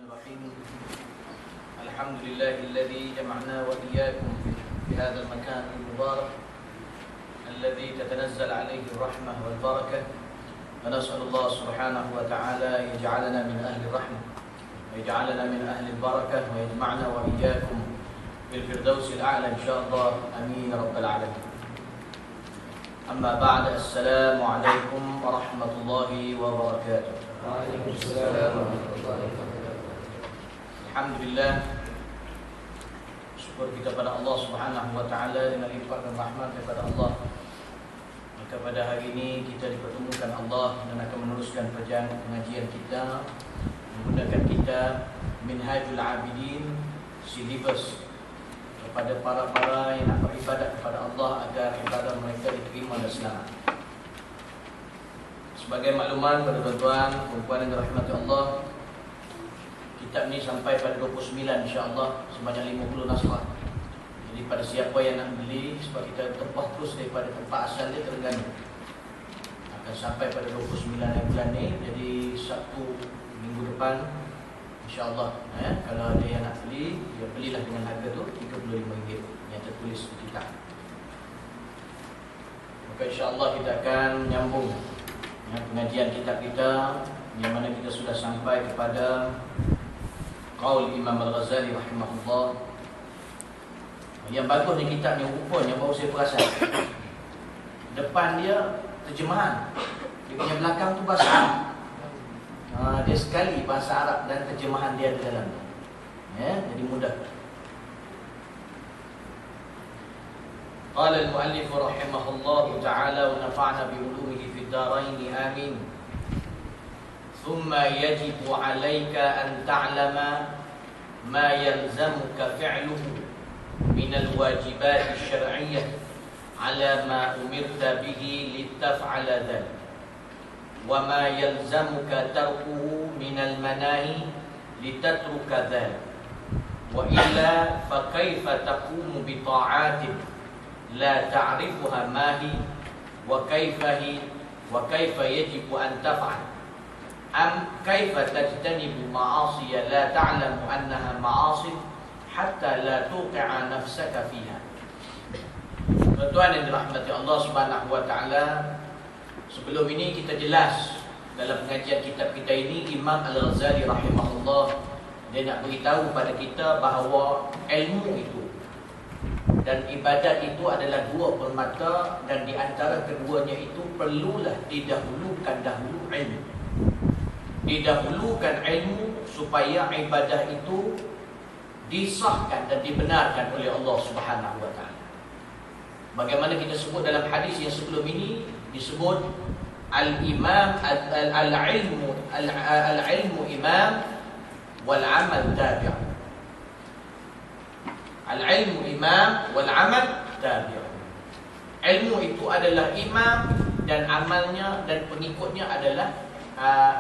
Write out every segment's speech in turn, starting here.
Bismillahirrahmanirrahim. Alhamdulillahilladzi jama'na wa iyyakum fi hadzal makan al-mubarak alladzi tatanazzal 'alaihi ar-rahmah wal barakah. Wa nas'alullah subhanahu wa ta'ala yaj'alana min ahli ar-rahmah wa yaj'alana min ahli al-barakah wa yajma'na wa iyyakum fil firdausil a'la insyaallah. Amin ya rabbal alamin. Amma ba'da, assalamu alaikum warahmatullahi wabarakatuh. Waalaikumsalam warahmatullahi wabarakatuh. Alhamdulillah, syukur kita pada Allah Subhanahu wa taala dengan lipat dan rahmat daripada Allah. Maka pada hari ini kita dipertemukan Allah dan akan meneruskan pengajian kita menggunakan kitab Minhajul Abidin, silibus kepada para yang nak beribadat kepada Allah agar ibadah mereka diterima dan selamat. Sebagai makluman pada tuan-tuan, perempuan yang dirahmati Allah, kitab ni sampai pada 29 insya-Allah, sebanyak 50 naskah. Jadi pada siapa yang nak beli, sebab kita tempah terus daripada tempat asal dia Terengganu, akan sampai pada 29 bulan ni. Jadi Sabtu minggu depan insya-Allah, kalau ada yang nak beli, dia belilah dengan harga tu RM35 yang tertulis di kitab. Maka insya-Allah kita akan menyambung pengajian kitab kita, yang mana kita sudah sampai kepada qaul Imam Al-Ghazali rahimahullah. Yang bagus ni kitab ni, rupanya baru saya perasan, depan dia terjemahan, dia punya belakang tu bahasa Arab. Dia sekali bahasa Arab dan terjemahan dia di dalam, jadi mudah. Qala al-muallif rahimahullah ta'ala wa nafa'na bi ulumihi fid darain amin. Thumma yajibu 'alayka an ta'lama ma yalzamuka fi'luhu min al-wajibat asy-syar'iyyah 'ala ma umirta bihi litaf'ala dhalik, wa ma yalzamuka tarkuhu min al-manahi litatruka dhalik, wa illa fa kaifa taqumu bi ta'atin la ta'rifuha mahi wa kaifahi wa kaifa yajibu an taf'al, am kaifa tajtanibu ma'asiya la ta'lamu annaha ma'asi hatta la tuqi'a nafsaka fiha. Tuan-tuan yang dirahmati Allah Subhanahu wa taala, sebelum ini kita jelas dalam pengajian kitab kita ini, Imam Al-Ghazali rahimahullah, dia nak beritahu pada kita bahawa ilmu itu dan ibadat itu adalah dua permata, dan di antara keduanya itu perlulah didahulukan ilmu. Didahulukan ilmu supaya ibadah itu disahkan dan dibenarkan oleh Allah Subhanahu wa taala. Bagaimana kita sebut dalam hadis yang sebelum ini, disebut al-imam al-ilmu imam wal amal tabi'. Al-ilmu imam wal amal tabi'. Ilmu itu adalah imam dan amalnya dan pengikutnya adalah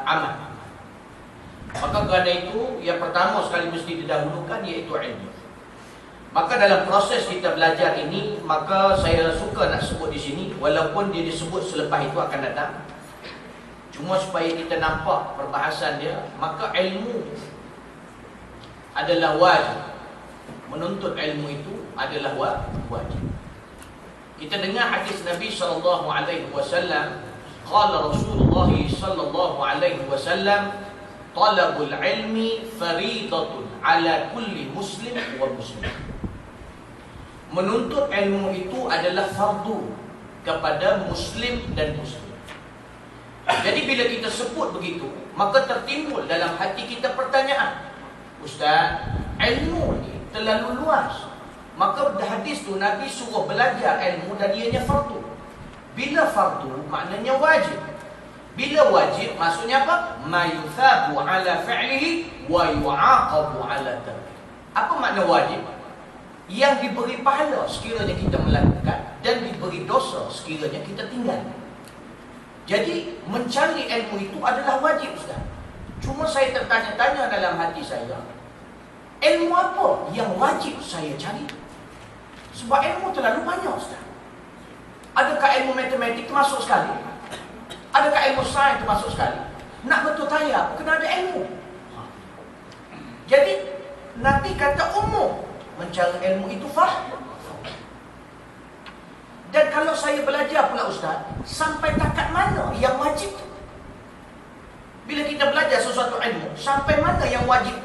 amal. Maka kerana itu, yang pertama sekali mesti didahulukan iaitu ilmu. Maka dalam proses kita belajar ini, maka saya suka nak sebut di sini, walaupun dia disebut selepas itu akan datang, cuma supaya kita nampak perbahasan dia. Maka ilmu adalah wajib. Menuntut ilmu itu adalah wajib. Kita dengar hadis Nabi sallallahu alaihi wasallam, qala Rasulullah sallallahu alaihi wasallam, talabul ilmi fariidatun ala kulli muslim wa muslim. Menuntut ilmu itu adalah fardu kepada muslim dan muslim. Jadi bila kita sebut begitu, maka tertimbul dalam hati kita pertanyaan, Ustaz, ilmu ni terlalu luas. Maka hadis tu Nabi suruh belajar ilmu dan ianya fardu. Bila fardu maknanya wajib. Bila wajib maksudnya apa? Ma yuthabu ala fi'lihi wa yu'aqabu ala tarkihi. Apa makna wajib? Yang diberi pahala sekiranya kita melakukan dan diberi dosa sekiranya kita tinggal. Jadi mencari ilmu itu adalah wajib, Ustaz. Cuma saya tertanya-tanya dalam hati saya, ilmu apa yang wajib saya cari? Sebab ilmu terlalu banyak, Ustaz. Adakah ilmu matematik termasuk sekali? Adakah ilmu sains termasuk sekali? Nak betul tayar, kena ada ilmu. Nabi kata umum, mencari ilmu itu faham. Dan kalau saya belajar pula Ustaz, sampai takat mana yang wajib? Bila kita belajar sesuatu ilmu, sampai mana yang wajib?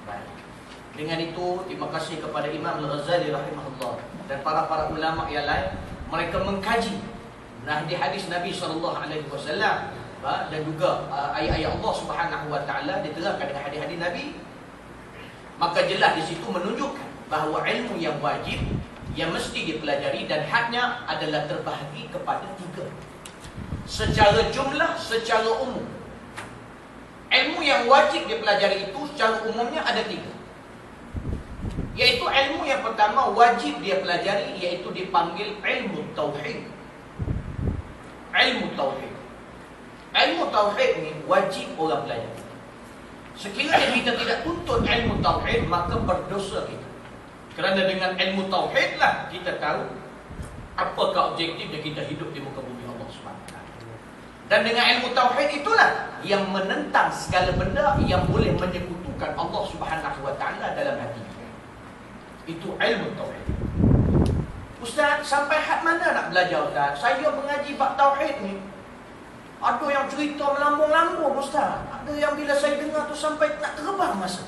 Baik. Dengan itu, terima kasih kepada Imam Al-Ghazali rahimahullah dan para ulama yang lain. Mereka mengkaji hadis Nabi SAW dan juga ayat-ayat Allah Subhanahu Wa Taala diterangkan dengan hadis-hadis Nabi. Maka jelas di situ menunjukkan bahawa ilmu yang wajib, yang mesti dipelajari dan hadnya adalah terbahagi kepada 3. Secara jumlah, secara umum. Ilmu yang wajib dipelajari itu secara umumnya ada 3. Iaitu ilmu yang pertama wajib dia pelajari, iaitu dipanggil ilmu tauhid. Ilmu tauhid. Ilmu tauhid ni wajib orang pelajari. Sekiranya kita tidak tuntut ilmu tauhid, maka berdosa kita. Kerana dengan ilmu tauhid lah kita tahu apakah objektifnya kita hidup di muka bumi Allah SWT. Dan dengan ilmu tauhid itulah yang menentang segala benda yang boleh menyekutukan Allah Subhanahu Wa Taala dalam hati. Itu ilmu tauhid. Ustaz, sampai had mana nak belajar Ustaz? Saya mengaji bab tauhid ni, ada yang cerita melambung-lambung Ustaz. Ada yang bila saya dengar tu sampai nak terbang masa.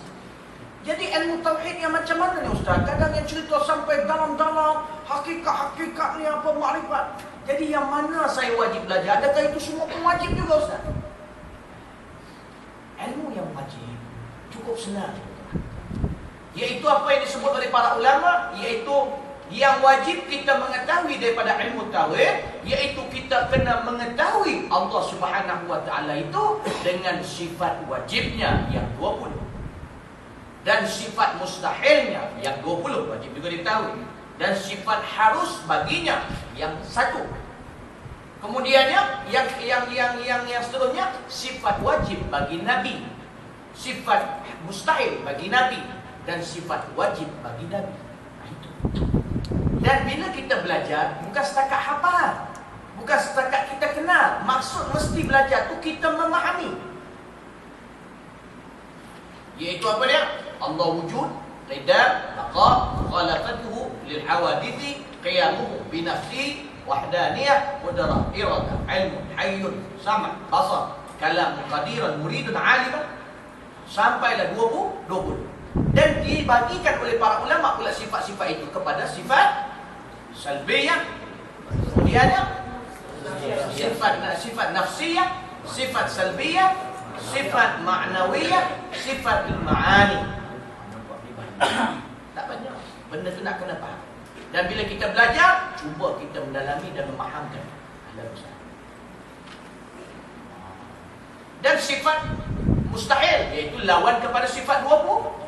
Jadi ilmu tauhid yang macam mana ni Ustaz? Kadang yang cerita sampai dalam-dalam, hakikat-hakikat ni apa, makrifat. Jadi yang mana saya wajib belajar? Adakah itu semua pun wajib juga Ustaz? Ilmu yang wajib cukup senang, iaitu apa yang disebut oleh para ulama, iaitu yang wajib kita mengetahui daripada ilmu tauhid, iaitu kita kena mengetahui Allah Subhanahu Wa Taala itu dengan sifat wajibnya yang 20 dan sifat mustahilnya yang 20 wajib juga diketahui, dan sifat harus baginya yang 1. Kemudiannya yang seterusnya sifat wajib bagi Nabi, sifat mustahil bagi Nabi, dan sifat wajib bagi Nabi. Itu. Dan bila kita belajar, bukan setakat hafal, bukan setakat kita kenal. Maksud mesti belajar tu kita memahami. Iaitu apa dia? Allah wujud, qidam, baqa, khalaqatuhu lil hawadithi, qiyamuhu bi nafsi, wahdaniyah, qudrah, iradah, ilmu, hayyun, sama', basar, kalam, qadiran, muridun, aliman, sampailah 20. Dan dibagikan oleh para ulama pula sifat-sifat itu kepada sifat salbiyah, kemudiannya sifat nafsiyah, sifat salbiyah, sifat ma'nawiyah, sifat al-ma'ani. Tak banyak benda tu nak kena faham. Dan bila kita belajar, cuba kita mendalami dan memahamkan. Dan sifat mustahil, iaitu lawan kepada sifat 20.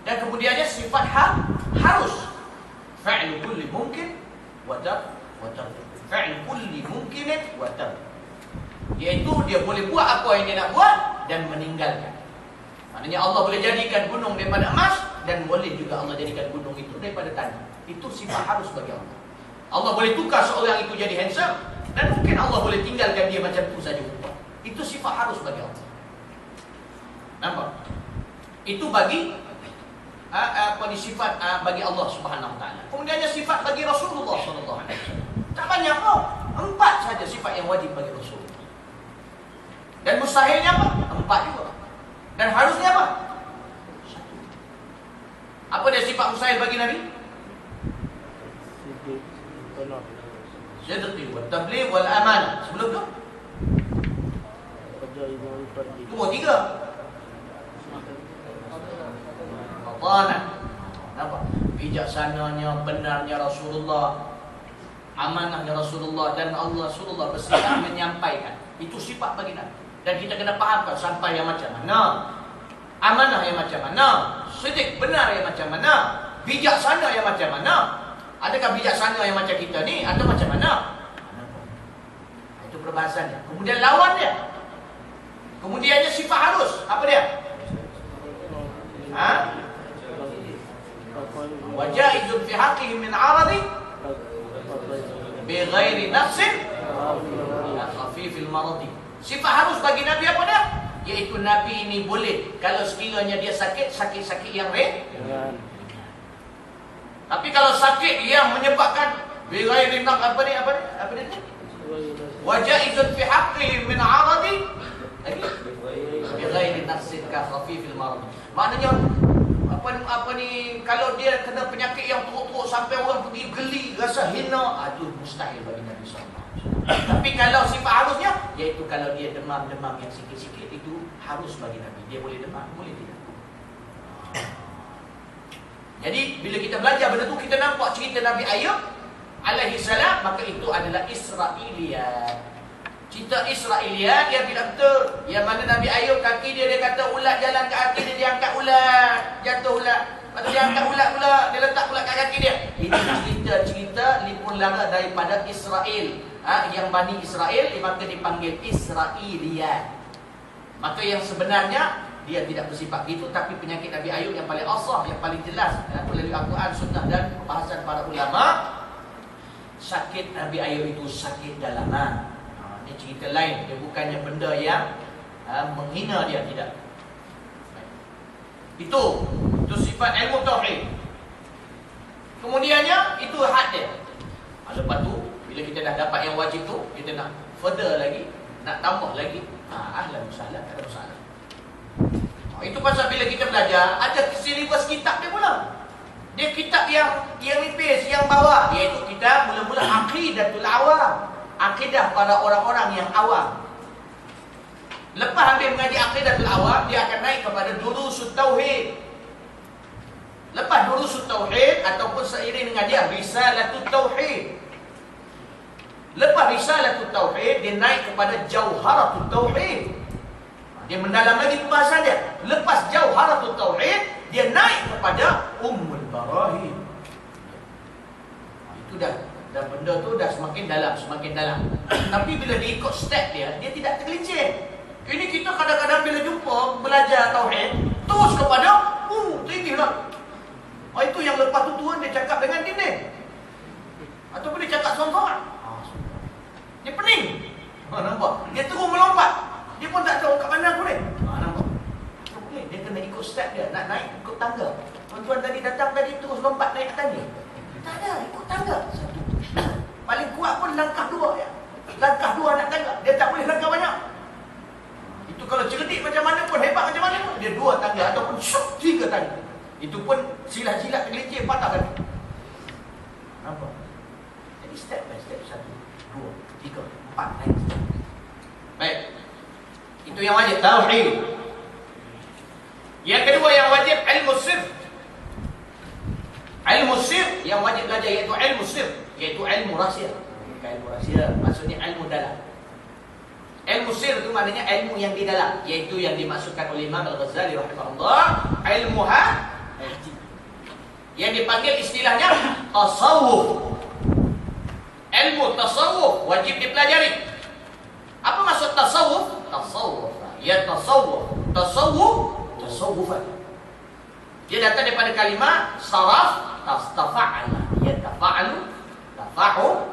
Dan kemudiannya sifat harus. Fa'lu kulli mungkin wa tark. Fa'lu kulli mungkinin wa tark. Iaitu dia boleh buat apa yang dia nak buat dan meninggalkan. Maknanya Allah boleh jadikan gunung daripada emas, dan boleh juga Allah jadikan gunung itu daripada tanah. Itu sifat harus bagi Allah. Allah boleh tukar seorang itu jadi handsome, dan mungkin Allah boleh tinggalkan dia macam tu saja. Itu sifat harus bagi Allah. Nampak? Itu bagi sifat bagi Allah Subhanahu Wa Taala. Kemudiannya sifat bagi Rasulullah sallallahu alaihi wasallam. Tak banyak kok. 4 saja sifat yang wajib bagi Rasulullah. Dan mustahilnya apa? 4 juga. Dan harusnya apa? 1. Apa dia sifat mustahil bagi Nabi? Sidqi wa tabligh wal amanah. Sebelum tu? Itu 3. Nampak? Bijaksananya, benarnya Rasulullah, amanahnya Rasulullah, dan Allah Rasulullah bersikap menyampaikan. Itu sifat bagi Nabi. Dan kita kena fahamkan sampai yang macam mana, amanah yang macam mana, sidq benar yang macam mana, bijaksana yang macam mana. Adakah bijaksana yang macam kita ni atau macam mana? Itu perbahasannya. Kemudian lawan dia. Kemudiannya sifat harus. Apa dia? Wajaizun fi haqqihi min 'aradi bi ghairi nafsin khafifil maradi. Sifat harus bagi Nabi apa dia? Iaitu Nabi ini boleh kalau sekiranya dia sakit yang ringan. Tapi kalau sakit yang menyebabkan bighairi apa ni? Wajaizun fi haqqihi min 'aradi bighairi nafsin ka khafifil marad. Maknanya apa ni, kalau dia kena penyakit yang teruk-teruk sampai orang pergi geli, rasa hina, itu mustahil bagi Nabi SAW. Tapi kalau sifat harusnya, iaitu kalau dia demam-demam yang sikit-sikit, itu harus bagi Nabi. Dia boleh demam, boleh tidak. Jadi bila kita belajar benda tu, kita nampak cerita Nabi Ayub alaihi salam, maka itu adalah Israiliyat. Cerita Israiliyat yang tidak betul. Yang mana Nabi Ayub kaki dia kata ulat jalan ke kaki dia angkat ulat, jatuh ulat. Lepas dia angkat ulat pula, dia letak ulat kat kaki dia. Ini cerita lipun lara daripada Israel. Yang Bani Israel, maka dipanggil Israiliyat. Maka yang sebenarnya dia tidak bersifat itu, tapi penyakit Nabi Ayub yang paling asah, yang paling jelas melalui Al-Quran, Sunnah dan pembahasan para ulama, sakit Nabi Ayub itu sakit dalaman. Ini cerita lain, dia bukannya benda yang menghina dia, tidak. Itu sifat ilmu tauhid. Kemudiannya itu had dia. Lepas tu bila kita dah dapat yang wajib tu, kita nak further lagi, nak tambah lagi, ahlan wasahlan, tak ada masalah. Itu pasal bila kita belajar, ada silibus kitab dia pula. Dia kitab yang nipis, yang bawah, iaitu kita mula-mula aqidatul awam, akidah para orang-orang yang awam. Lepas habis mengaji aqidatul awam, dia akan naik kepada durusut tauhid. Lepas durusut tauhid ataupun seiring dengan dia risalatut tauhid. Lepas risalatut tauhid, dia naik kepada jauharatut tauhid. Dia mendalam lagi pembahasan dia. Lepas jauharatut tauhid, dia naik kepada ummul barahin. Itu dah benda tu dah semakin dalam. Tapi bila diikut step dia tidak tergelincir. Ini kita kadang-kadang bila jumpa belajar tauhid, terus kepada tinggilah. Itu yang lepas tu Tuhan dia cakap dengan dinding. Ataupun dia cakap sombong. Dia pening. Nampak? Dia terus melompat. Dia pun tak tahu kat mana aku ni. Nampak? Okay, dia kena ikut step dia. Nak naik ikut tangga. Tuan-tuan tadi datang tadi terus lompat naik atas ni. Tak ada, ikut tangga. Satu. Paling kuat pun langkah dua ya. Langkah dua nak tangga. Dia tak boleh langkah banyak. Itu kalau cerdik macam mana pun, hebat macam mana pun, dia dua tangga ataupun syuk, tiga tangga. Itu pun silat-silat tergelincir, patah kan. Nampak? Jadi step by step. Satu, dua, tiga, empat, naik. Baik. Itu yang wajib, tauhid. Yang kedua yang wajib, ilmu sir. Ilmu sir yang wajib belajar iaitu ilmu sir, iaitu ilmu rahsia. Ilmu rahsia maksudnya ilmu dalam. Ilmu sir itu maknanya ilmu yang di dalam, iaitu yang dimaksudkan oleh Imam Al-Ghazali rahimahullah, ilmu hati. Yang dipanggil istilahnya tasawuf. Ilmu tasawuf wajib dipelajari. Apa maksud tasawuf? Tasawuf. Ya tasawufan. Dia datang daripada kalimah saraf tafa'ala. Ya tafa'alu, tafa'u.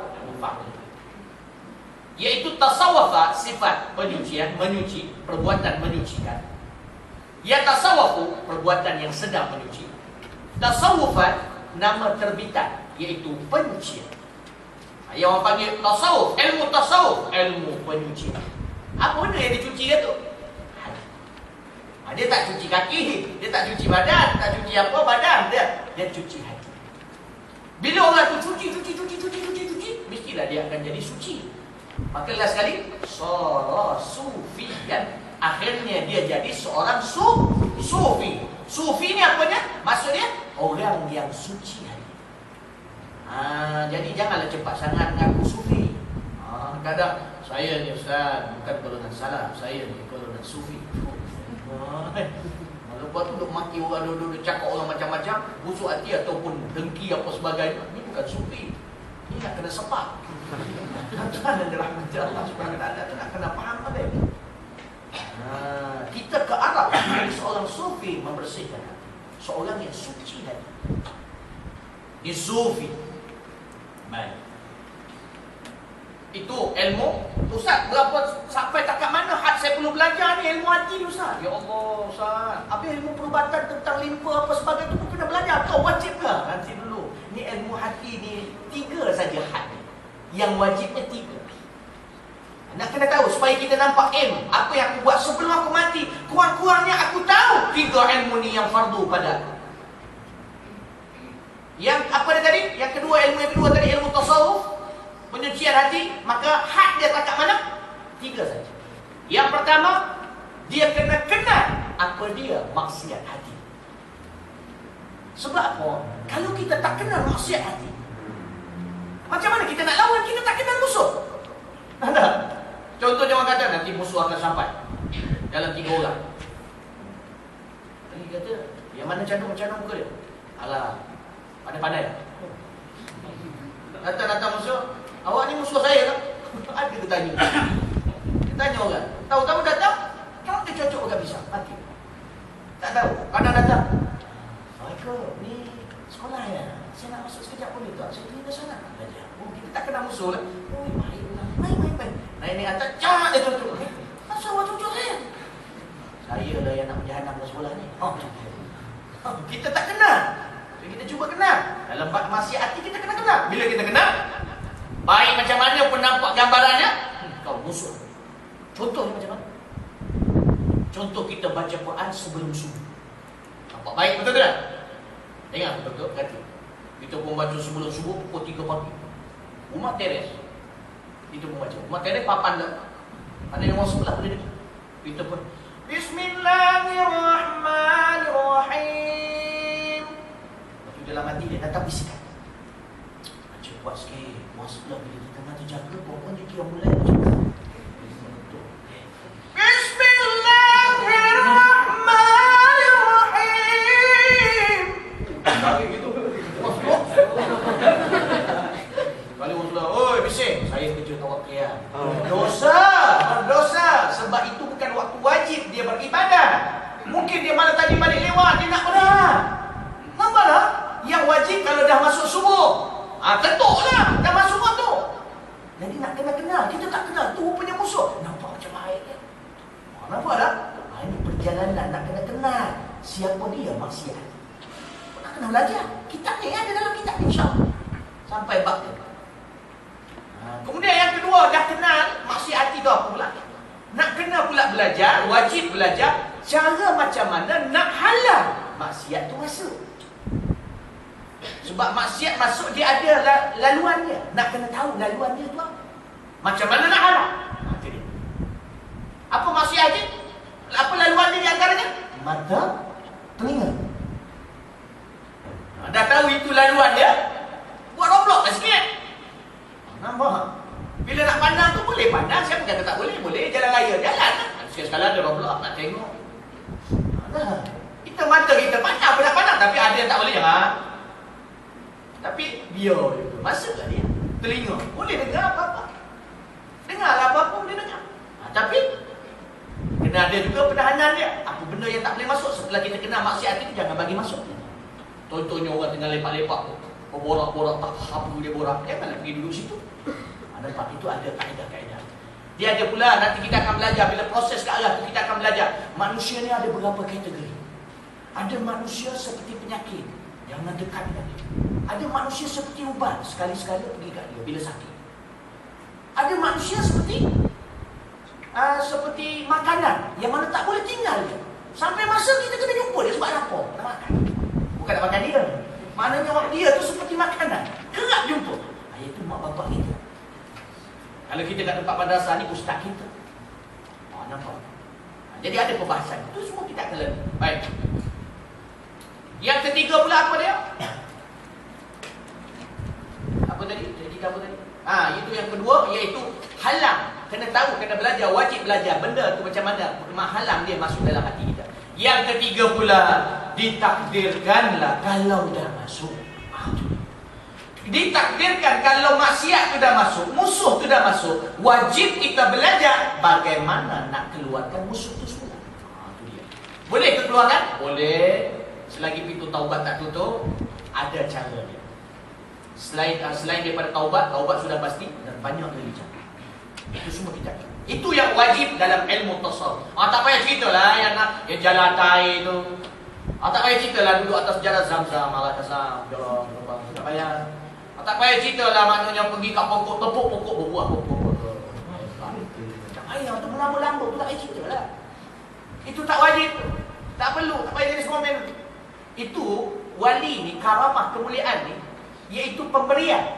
Iaitu tasawwafa sifat penyucian, menyuci, perbuatan menyucikan. Ya tasawwafu perbuatan yang sedang menyuci. Tasawufan nama terbitan iaitu penyucian. Yang orang panggil tasawuf, ilmu penyucian. Apa benda yang dicuci dia tu? Dia tak cuci kaki, dia tak cuci badan, tak cuci apa badan dia cuci hati. Bila orang tu cuci, mestilah dia akan jadi suci. Maka last sekali, sufiyan. Akhirnya dia jadi seorang sufi. Sufi ni apanya? Maksudnya orang yang suci hati. Jadi janganlah cepat sangat mengaku sufi. Kadang saya ni ustaz, bukan golongan salaf, saya ni golongan sufi. Lepas tu duk maki orang, duk cakap orang macam-macam, busuk hati ataupun dengki apa sebagainya. Ini bukan sufi. Ini nak kena sepak. Tuan dan dirahmati Allah Subhanahu Wa Taala nak kena faham apa ini. Kita ke arah menjadi seorang sufi membersihkan hati. Seorang yang suci hati. Dia sufi. Baik. Itu ilmu. Ustaz, berapa sampai takat mana had Ustaz, saya perlu belajar ni ilmu hati ni Ustaz. Ya Allah Ustaz, habis ilmu perubatan tentang limpa apa sebagainya tu pun kena belajar. Kau wajib ke? Nanti dulu. Ni ilmu hati ni 3 saja had. Yang wajibnya 3. Nak kena tahu supaya kita nampak apa yang aku buat sebelum aku mati. Kurang-kurangnya aku tahu 3 ilmu ni yang fardu pada aku. Yang apa dia tadi? Yang kedua, ilmu yang kedua tadi ilmu tasawuf, penyucian hati. Maka had dia takat mana? 3 saja. Yang pertama, dia kena kenal apa dia maksiat hati. Sebab apa? Kalau kita tak kenal maksiat hati, macam mana kita nak lawan? Kita tak kenal musuh. Ada. Contohnya orang kata nanti musuh akan sampai dalam 3 orang. Lagi kata, yang mana cadung muka dia? Alah, pandai-pandai. Datang musuh, awak ni musuh saya tak? Ada dia tanya. Dia tanya orang. Tahu-tahu datang, kalau dia cocok orang bisa, mati. Tak tahu, kadang datang. Assalamualaikum, ni sekolah ya? Saya nak masuk sekejap boleh tak? Saya pergi ke sana nak belajar. Oh, kita tak kenal musuh lah. Oh, baiklah. Main. Naik ni atas, cak dia cocok. Masa awak cocok saya? Saya lah yang nak menjahanam ke sekolah ni. Kita tak kenal. Jadi kita cuba kenal. Dalam bab maksiat hati kita kena kenal. Bila kita kenal, baik macam mana pun nampak gambarannya, kau musuh. Contohnya macam mana? Contoh kita baca Quran sebelum subuh. Nampak baik betul tak? Dengar betul kata. Kita pun baca sebelum subuh pukul 3 pagi. Rumah teres. Kita pun baca. Rumah teres papan tak? Ada yang orang sebelah boleh dengar. Kita pun Bismillahirrahmanirrahim. Lepas dalam hati dia datang bisikan. Baca kuat sikit. Orang sebelah bila kita tengah terjaga, pokoknya dia kira mulai macam tu. Bismillahirrahmanirrahim. Lagi gitu. Kali orang sebelah, oi bising, saya kerja tawak qiyam. Berdosa. Sebab itu bukan waktu wajib dia beribadah. Mungkin dia malam tadi balik lewat, dia nak benar. Nampaklah? Yang wajib kalau dah masuk subuh, ketuklah dah masuk waktu. Jadi nak kenal. Kita tak kenal, tu rupanya musuh. Nampak macam baik kan? Nampak tak? Ini perjalanan nak kenal. Siapa dia maksiat. Nak kena belajar. Kitab ni ada dalam kitab ni, insyaAllah. Sampai bab dia. Kemudian yang kedua, dah kenal maksiat hati tu apa pula? Nak kena pula belajar, wajib belajar cara macam mana nak halang maksiat tu masuk. Sebab maksiat masuk dia ada laluan dia. Nak kena tahu laluan dia tu apa. Macam mana nak halang? Itu dia. Apa maksiat dia? Apa laluan dia di antaranya? Mata, telinga. Dah tahu itu laluan dia, buat Roblox lah sikit. Nampak? Bila nak pandang tu boleh pandang. Siapa kata tak boleh? Boleh. Jalan raya, jalan. Sekali-sekala ada Roblox nak tengok. Kita mata kita pandang apa nak pandang. Tapi ada yang tak boleh jangan. Tapi biar juga. Masuklah dia. Telinga. Boleh dengar apa-apa. Dengar apa-apa boleh dengar. Tapi kena ada juga penahanan dia. Apa benda yang tak boleh masuk. Setelah kita kena maksiat itu, jangan bagi masuk. Contohnya orang tengah lepak-lepak tu. Borak-borak tak apa dia borak. Janganlah pergi duduk situ. Nampak itu ada kaedah-kaedah. Dia ada pula, nanti kita akan belajar. Bila proses ke arah itu kita akan belajar. Manusia ni ada beberapa kategori. Ada manusia seperti penyakit. Jangan dekat dengan dia. Ada manusia seperti ubat. Sekali-sekala pergi kat dia bila sakit. Ada manusia seperti makanan yang mana tak boleh tinggal dia. Sampai masa kita kena jumpa dia sebab lapar. Nak makan. Bukan nak makan dia. Maknanya dia tu seperti makanan. Kerap jumpa. Itu mak bapak kita. Kalau kita kat tempat madrasah ni, ustaz kita. Nampak? Jadi ada perbahasan. Itu semua kita akan lalui. Baik. Yang ketiga pula apa dia? Apa tadi? Jadi apa tadi? Itu yang kedua, iaitu halang. Kena tahu, kena belajar, wajib belajar. Benda tu macam mana halang dia masuk dalam hati kita. Yang ketiga pula, ditakdirkanlah kalau dah masuk. Ditakdirkan kalau maksiat tu dah masuk, musuh tu dah masuk, wajib kita belajar bagaimana nak keluarkan musuh tu semula. Itu dia. Boleh ke keluarkan? Boleh. Selagi pintu taubat tak tutup, ada cara dia. Selain daripada taubat sudah pasti dan banyak lagi cara. Itu semua kita Itu yang wajib dalam ilmu tasawuf. Tak payah ceritalah yang jalan air tu. Tak payah ceritalah duduk atas jalan Zam-Zam, malah kasar, jalan lubang. Tak payah. Tak payah ceritalah maknanya pergi kat pokok, tepuk pokok, berbuah pokok. Tak payah, tu melambut-lambut tu tak payah ceritalah. Itu tak wajib. Tak perlu, tak payah jadi komen. Itu wali ni, karamah kemuliaan ni, iaitu pemberian.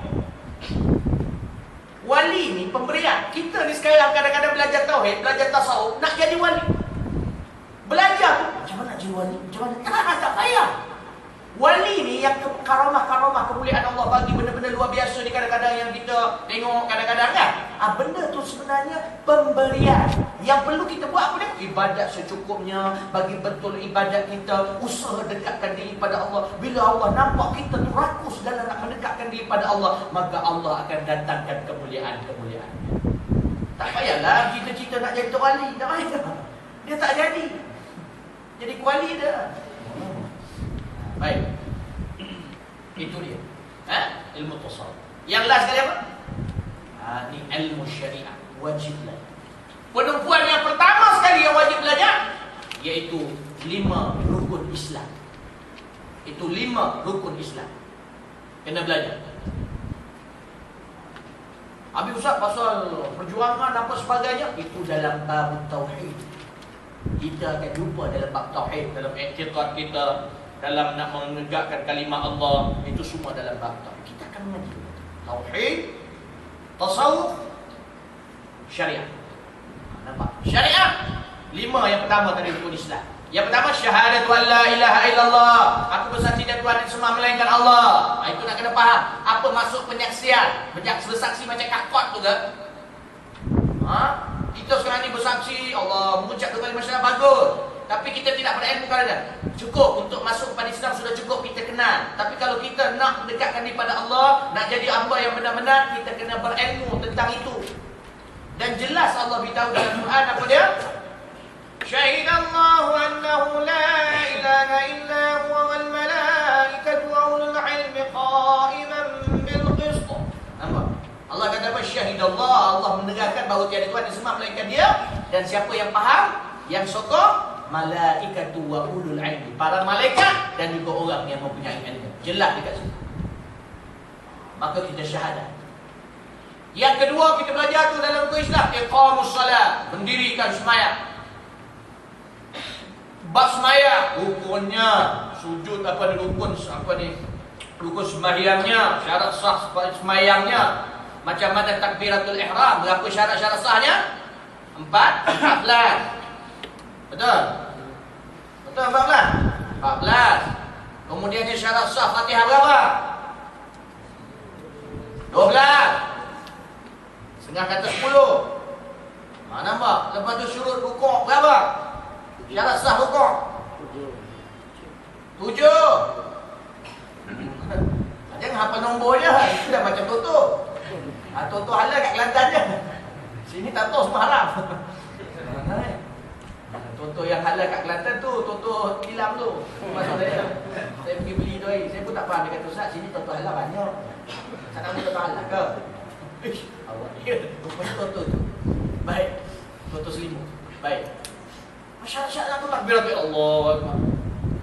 Wali ni pemberian. Kita ni sekarang kadang-kadang belajar tauhid, belajar tasawuf, nak jadi wali. Belajar tu, macam mana nak jadi wali? Macam mana? Tak payah. Wali ni yang karamah kemuliaan Allah bagi benda-benda luar biasa ni kadang-kadang yang kita tengok kadang-kadang kan. Benda tu sebenarnya pemberian. Yang perlu kita buat apa dia? Ibadat secukupnya, bagi betul ibadat kita, usaha dekatkan diri pada Allah. Bila Allah nampak kita tu rakus dalam nak mendekatkan diri pada Allah, maka Allah akan datangkan kemuliaan-kemuliaan. Tak payahlah cita-cita nak jadi wali, tak payah. Dia tak jadi. Jadi wali dah. Baik. Itu dia. Ilmu tasawuf. Yang last sekali apa? Ini ilmu syariah. Wajib belajar. Penumpuan yang pertama sekali yang wajib belajar, iaitu 5 rukun Islam. Itu 5 rukun Islam. Kena belajar. Habis Ustaz pasal perjuangan apa sebagainya, itu dalam bab tauhid. Kita akan jumpa dalam bab tauhid, dalam i'tiqad kita, dalam nak menegakkan kalimah Allah, itu semua dalam bab tauhid. Kita akan mengaji tauhid, tasawuf, syariah. Nampak? Syariah 5 yang pertama tadi rukun Islam. Yang pertama syahadatu an la ilaha illallah. Aku bersaksi tidak Tuhan yang semua melainkan Allah. Itu nak kena faham. Apa maksud penyaksian? Bersaksi macam Kak Kot tu ke? Kita sekarang ni bersaksi Allah mengucap dua kali masyarakat bagus. Tapi kita tidak berilmu kadang-kadang. Cukup untuk masuk kepada Islam sudah cukup kita kenal. Tapi kalau kita nak mendekatkan diri pada Allah, nak jadi hamba yang benar-benar, kita kena berilmu tentang itu. Dan jelas Allah beritahu dalam Quran apa dia? Syahidallahu annahu la ilaha illa huwa wal malaikatu wa ulul ilmi qa'iman bil qist. Nampak? Allah kata apa? Syahidallah, Allah menerangkan bahawa tiada Tuhan yang semua melainkan Dia, dan siapa yang faham, yang sokong, malaikatu wa ulul ilmi, para malaikat dan juga orang yang mempunyai ilmu. Jelas dekat situ. Maka kita syahadat. Yang kedua kita belajar tu dalam rukun Islam, iqamus salat, mendirikan sembahyang. Bab sembahyang, rukunnya, sujud apa ni, rukun apa ni, rukun sembahyangnya, syarat sah sembahyangnya, macam mana takbiratul ihram, berapa syarat-syarat sahnya? 14. Betul? Betul 14? 14. Kemudiannya syarat sah Fatihah berapa? 12. Setengah kata 10. Nampak? Lepas tu syurut rukuk berapa? Syarat sah rukuk 7. Jangan hafal nombor je. Itu dah macam Toto. Toto halal kat Kelantan je. Sini tak tahu semua haram. Toto yang halal kat Kelantan tu Toto tilam tu. Maksud saya pergi beli tu hari. Saya pun tak faham. Dia kata Ustaz, sini Toto halal banyak. Tak nak Toto halal ke? Awak dia rupanya Toto tu. Baik. Toto selimut. Baik. Syarat-syarat tu takbiratul Allahu Akbar.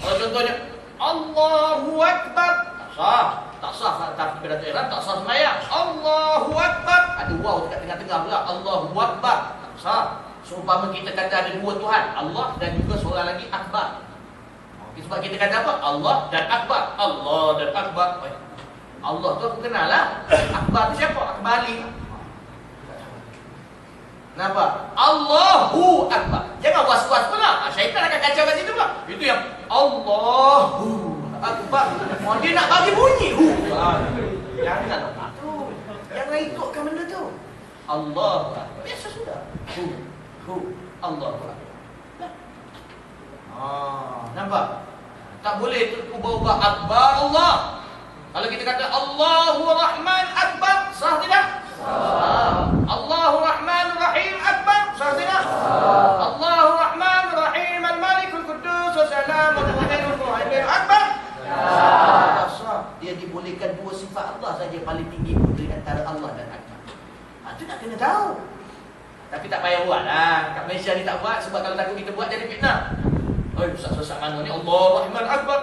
Kalau contohnya Allahu Akbar, tak sah. Tak sah takbiratul ihram, tak sah sembahyang. Allahu Akbar, ada waw dekat tengah-tengah pula. Allahu Akbar, tak sah. Seumpama kita kata ada dua Tuhan, Allah dan juga seorang lagi Akbar. Sebab kita kata apa? Allah dan Akbar. Allah dan Akbar. Allah tu aku kenal lah. Akbar tu siapa? Akbar Ali. Kenapa? Allahu Akbar. Jangan was-was pula. Syaitan akan kacau kat situ pula. Itu yang Allahu Akbar. Dia nak bagi bunyi. Jangan tu. Jangan ikutkan benda tu. Allahu Akbar. Biasa sudah. Allahu Akbar. Nampak? Tak boleh ubah-ubah Akbar Allah. Kalau kita kata Allahu Rahman Akbar, sah tidak? Sah. Allahu Rahman Rahim Akbar, sah tidak? Sah. Allahu Rahman Rahim Al-Malikul Quddus Wassalamu Mu'minul Mu'min Akbar. Sah. Sah. Dia dibolehkan dua sifat Allah saja paling tinggi di antara Allah dan Akbar. Itu nak kena tahu. Tapi tak payah buat lah. Kat Malaysia ni tak buat sebab kalau takut kita buat jadi fitnah. Oi, ustaz-ustaz mana ni? Allahu Akbar akbar.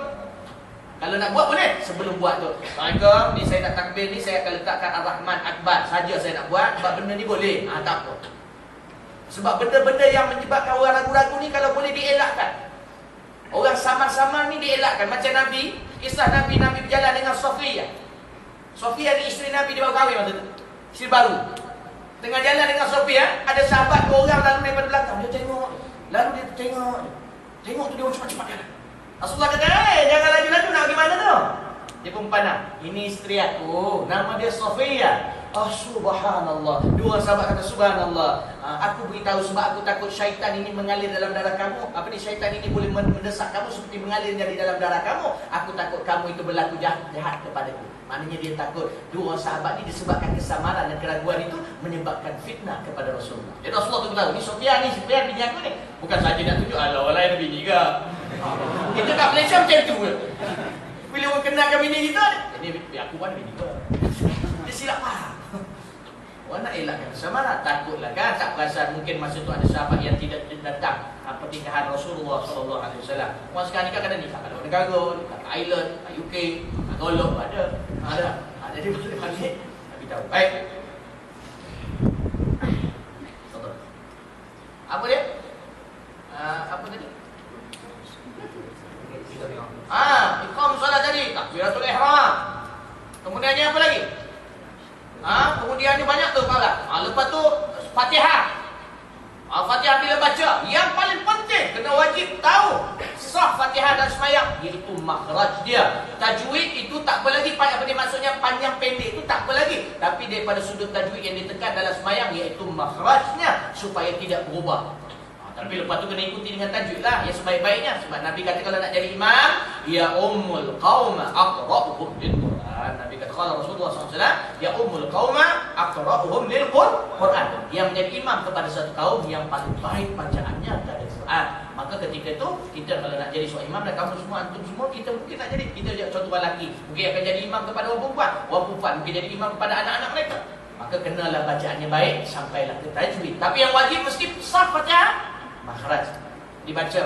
Kalau nak buat boleh sebelum buat tu. Assalamualaikum, ni saya nak takbir ni saya akan letakkan Ar-Rahman Akbar saja saya nak buat sebab benda ni boleh. Tak apa. Sebab benda-benda yang menyebabkan orang ragu-ragu ni kalau boleh dielakkan. Orang samar-samar ni dielakkan. Macam Nabi, kisah Nabi berjalan dengan Sofia. Sofia ni isteri Nabi, dia baru kahwin masa tu. Isteri baru. Tengah jalan dengan Sofia, ada sahabat 2 orang lalu daripada belakang. Dia tengok. Lalu dia tengok. Tengok tu dia orang cepat-cepat jalan. Rasulullah kata, jangan laju-laju, nak pergi mana tu? Dia pun pandang. Ini isteri aku. Nama dia Sofia. Subhanallah. 2 sahabat kata, subhanallah. Aku beritahu sebab aku takut syaitan ini mengalir dalam darah kamu. Apa ni, syaitan ini boleh mendesak kamu seperti mengalir di dalam darah kamu. Aku takut kamu itu berlaku jahat kepadaku. Maknanya dia takut 2 sahabat ini disebabkan kesamaran dan keraguan itu menyebabkan fitnah kepada Rasulullah. Jadi Rasulullah tu tahu, ni Sofia bini aku ni. Bukan saja nak tunjuk, alah orang lain bini ke. Kita kat Malaysia macam tu ke. Bila orang kenalkan bini kita, ini aku pun bini ke. Dia silap faham. Orang nak elakkan kesamaran, takutlah kan. Tak perasan mungkin masa tu ada sahabat yang tidak datang pernikahan Rasulullah SAW. Orang sekarang ni kan kadang nikah kat luar negara, kat Thailand, kat UK, kat Golok ada. Jadi boleh balik. Tapi tahu. Baik. Apa dia? Apa tadi? Iqam solat tadi, takbiratul ihram. Kemudiannya apa lagi? Kemudiannya banyak tu kalau. Lepas tu Fatihah. Fatihah bila baca, yang paling penting kena wajib tahu sah Fatihah dan semayang, iaitu makhraj dia. Tajwid itu tak apa lagi, apa dia maksudnya panjang pendek itu tak apa lagi. Tapi daripada sudut tajwid yang ditekan dalam semayang, iaitu makhrajnya supaya tidak berubah. Tapi lepas tu kena ikuti dengan tajwid lah yang sebaik-baiknya. Sebab Nabi kata kalau nak jadi imam, ya ummul qauma aqra'uhum lil Quran. Nabi kata kalau Rasulullah SAW, ya ummul qauma aqra'uhum lil Quran. Yang menjadi imam kepada satu kaum yang paling baik bacaannya adalah Quran. Maka ketika itu kita kalau nak jadi seorang imam, dan kamu semua, antum semua, kita mungkin nak jadi, kita contoh orang lelaki mungkin akan jadi imam kepada orang perempuan mungkin jadi imam kepada anak-anak mereka. Maka kenalah bacaannya baik sampailah ke tajwid. Tapi yang wajib mesti sah Fatihah, makhraj dibaca.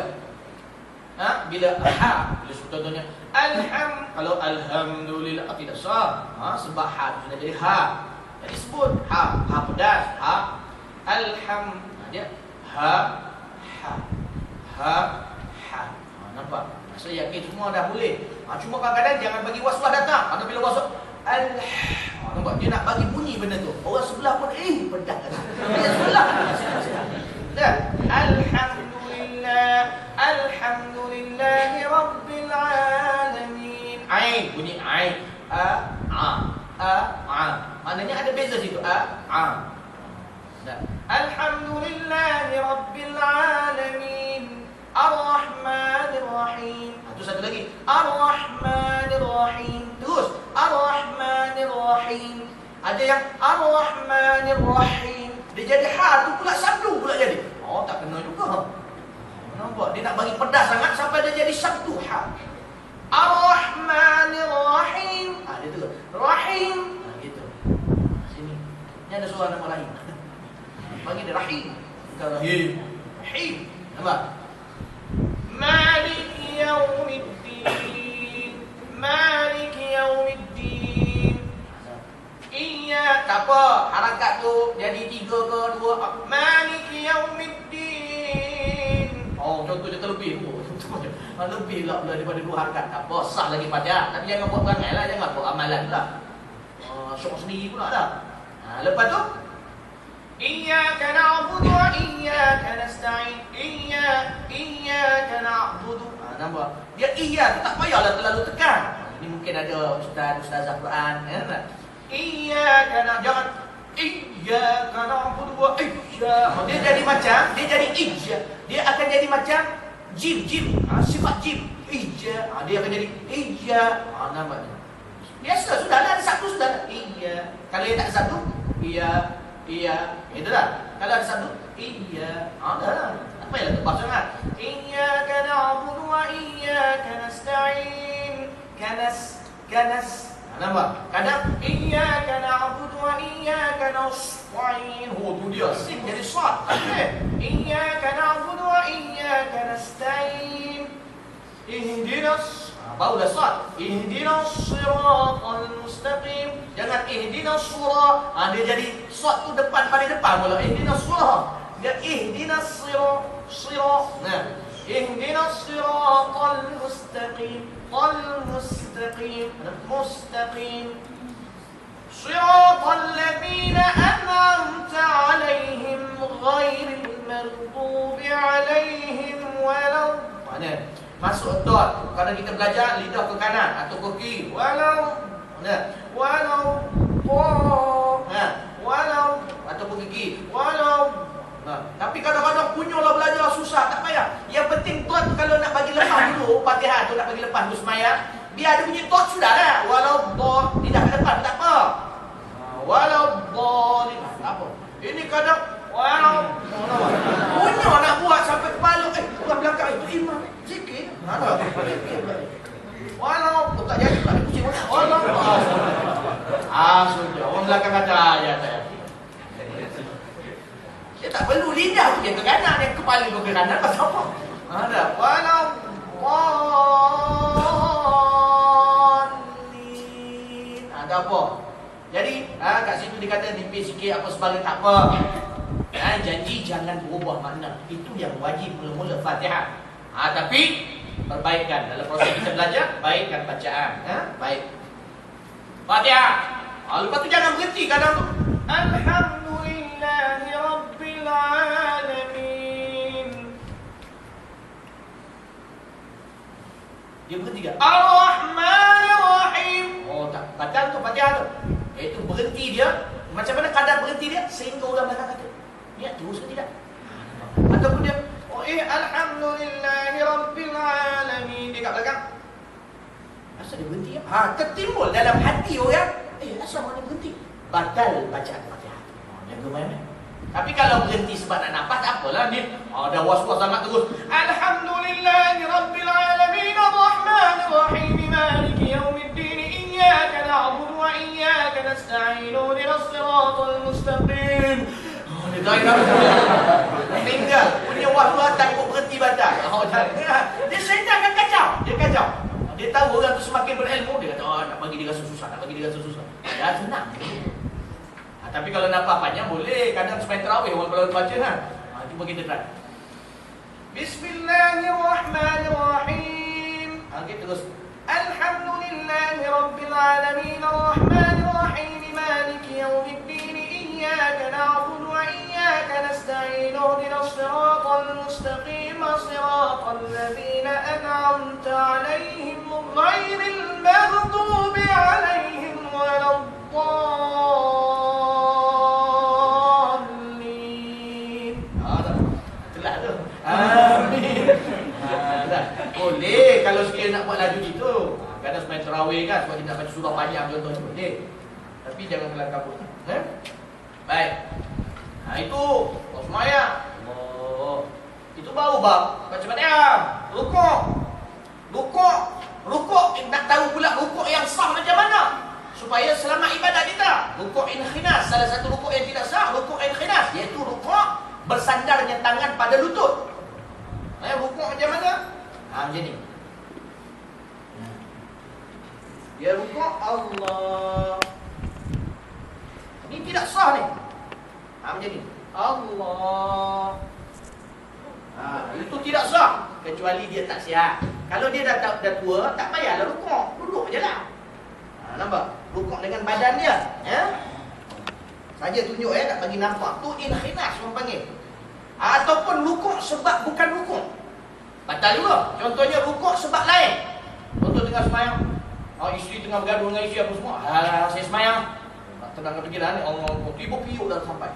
Bila bila contohnya kalau alhamdulillah tidak sah. Sebab ha sudah jadi ha. Jadi sebut ha pedas, dia ha. Nampak? Saya yakin semua dah boleh. Cuma kadang-kadang jangan bagi waslah datang. Atau bila waslah nampak? Dia nak bagi bunyi benda tu. Orang sebelah pun pedas. Dia sebelah. Alhamdulillahi Rabbil Alamin. Ain, bunyi ain. Maknanya ada beza situ. Alhamdulillahi Rabbil Alamin. Ar-Rahmanir Rahim. Itu satu lagi. Ar-Rahmanir Rahim. Terus Ar-Rahmanir Rahim. Ada yang Ar-Rahmanir Rahim. Dia jadi ha tu pula sabdu pula jadi. Tak kena juga. Nampak? Dia nak bagi pedas sangat sampai dia jadi sabdu ha. Ar-Rahmanir Rahim. Dia tu. Rahim. Gitu. Sini. Ni ada suara nama lain. Bagi dia Rahim. Bukan Rahim. Rahim. Nampak? Malik Yaumiddin. Malik Yaumiddin. Iya, tak apa. Harakat tu jadi 3 ke 2. Malik Yaumiddin. Contoh dia terlebih. Lebih lah daripada 2 harakat. Tak apa, sah lagi Fatihah. Tapi jangan buat perangai lah, jangan buat amalan pula. Syok sendiri pula dah. Lepas tu Iyyaka na'budu wa iyyaka nasta'in. Iyyaka na'budu. Nampak? Dia iya tu tak payahlah terlalu tekan. Ini mungkin ada ustazah Quran, kan? Iyyaka jangan iyyaka na'budu wa iyyaka. Dia jadi macam, dia jadi ijja. Dia akan jadi macam jim. Sifat jim. Ijja. Dia akan jadi ijja. Namanya. Biasa sudah ada satu sudah. Iya. Kalau dia tak satu, iya. Itu dah. Kalau ada satu, iya. Dah. Apa yang tebak sangat? Iyyaka na'budu wa iyyaka nasta'in. Kanas. Kenapa? Kadang iyyaka na'budu wa iyyaka nasta'in. Oh, tu dia. Sin jadi sad. Iyyaka na'budu wa iyyaka nasta'in. Ihdinas, barulah sad. Ihdinas siratal mustaqim. Jangan ihdinas surah. Dia jadi sad tu depan pada depan pula. Ihdinas surah. Dia ihdinas sirat. Nah, ihdinas siratal mustaqim. المستقيم مستقيم صراط الذين أنعمت عليهم غير المغضوب عليهم ولا الضالين. Masuk dot. Kalau kita belajar lidah ke kanan atau ke kiri. Walau atau ke kiri. Tapi kadang-kadang punyolah belajar susah, tak payah. Yang penting dot kalau nak bagi lepas dulu, Fatihah tu nak bagi lepas dulu semaya, biar ada bunyi dot sudah dah. Walau dot lidah ke depan tak apa. Walau dot tak apa. Ini kadang walau punyo nak buat sampai kepala orang belakang itu imam zikir. Walau tak jadi tak ada kucing mana. Walau sudah orang belakang kata ya tak. Dia tak perlu lidah tu dia ke kanan, dia kepala tu ke kanan pasal apa? Ada walau dhalin. Ada apa? Jadi kat situ dia kata nipis sikit apa sebagainya tak apa. Janji jangan berubah makna. Itu yang wajib mula-mula Fatihah. Tapi perbaikan dalam proses kita belajar, baikkan bacaan. Baik. Fatihah. Lepas tu jangan berhenti kadang tu. Alhamdulillahi Rabbil Alamin. Dia berhenti tak? Ar-Rahmanir-Rahim. Oh tak, batal tu Fatihah tu. Iaitu berhenti dia. Macam mana kadar berhenti dia? Sehingga orang belakang kata niat terus ke tidak? Ataupun dia Alhamdulillahi Rabbil Alamin. Dia kat belakang. Asal dia berhenti ya? Tertimbul dalam hati orang. Asal mana berhenti? Batal bacaan Fatihah. Jaga main-main. Tapi kalau berhenti sebab nak nafas tak apalah dia. Dah was-was sangat terus. Alhamdulillahi Rabbil Alamin Ar-Rahmanir Rahim Maliki Yaumiddin Iyyaka na'budu wa iyyaka nasta'in Ihdinas siratal mustaqim. Dia tak ingat. Tinggal punya was-was takut berhenti batal. Dia syaitan akan kacau. Dia kacau. Dia tahu orang tu semakin berilmu, dia kata nak bagi dia rasa susah, nak bagi dia rasa susah. Ya senang. Tapi kalau nampak panjang boleh. Kadang sampai terawih orang kalau baca kan. Cuba kita try. Bismillahirrahmanirrahim. Kita terus. Alhamdulillahi Rabbil Alamin Ar-Rahmanir Rahim Maliki Yaumiddin Iyyaka na'budu wa iyyaka nasta'in Ihdinas siratal mustaqim siratal ladzina an'amta 'alaihim ghairil maghdubi 'alaihim waladdallin. Telah tu. Amin. Boleh kalau sekiranya nak buat laju gitu. Kadang semain terawih kan sebab kita nak baca surah panjang contohnya boleh. Tapi jangan kelam kabut. Baik. Itu semaya. Itu baru bab baca Fatihah. Rukuk nak tahu pula rukuk yang sah macam mana supaya selamat ibadat kita. Rukuk inkhinas, salah satu rukuk yang tidak sah rukuk inkhinas, iaitu rukuk bersandarnya tangan pada lutut. Rukuk macam mana? Macam ni. Dia rukuk Allah. Ini tidak sah ni. Macam ni. Allah. Itu tidak sah kecuali dia tak sihat. Kalau dia dah tua, tak payahlah rukuk. Duduk je lah. Nampak? Rukuk dengan badan dia. Saja tunjuk nak bagi nampak. Tu inkhinas orang panggil. Ataupun rukuk sebab bukan rukuk. Batal juga. Contohnya rukuk sebab lain. Contoh tengah semayang. Isteri tengah bergaduh dengan isteri apa semua. Saya semayang. Tenangkan fikiran ni. Allah tiba piuk dah sampai.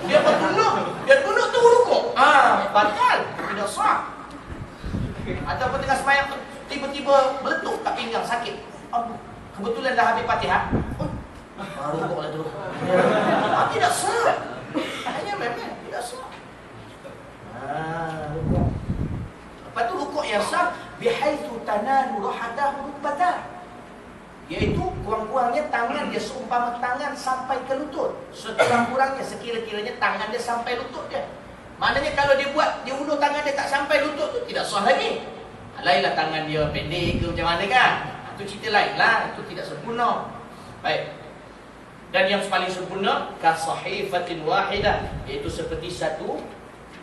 Dia pun tunduk. Dia tunduk tu rukuk. Batal. Tidak sah. Ataupun tengah semayang tiba-tiba meletup kat pinggang sakit. Kebetulan dah habis Fatihah. Rukuk lah terus. Tidak sah. Hanya memang tidak sah. Rukuk. Lepas tu rukuk yang sah bihaitsu tanalu rahatahu rukbatah. Iaitu kurang-kurangnya tangan dia seumpama tangan sampai ke lutut. Sekurang-kurangnya sekira-kiranya tangan dia sampai lutut dia. Maknanya kalau dia buat, dia ulur tangan dia tak sampai lutut tu tidak sah lagi. Lainlah tangan dia pendek ke macam mana kan. Itu cerita lain lah, itu tidak sempurna. Baik. Dan yang paling sempurna kasahifatin wahidah, iaitu seperti satu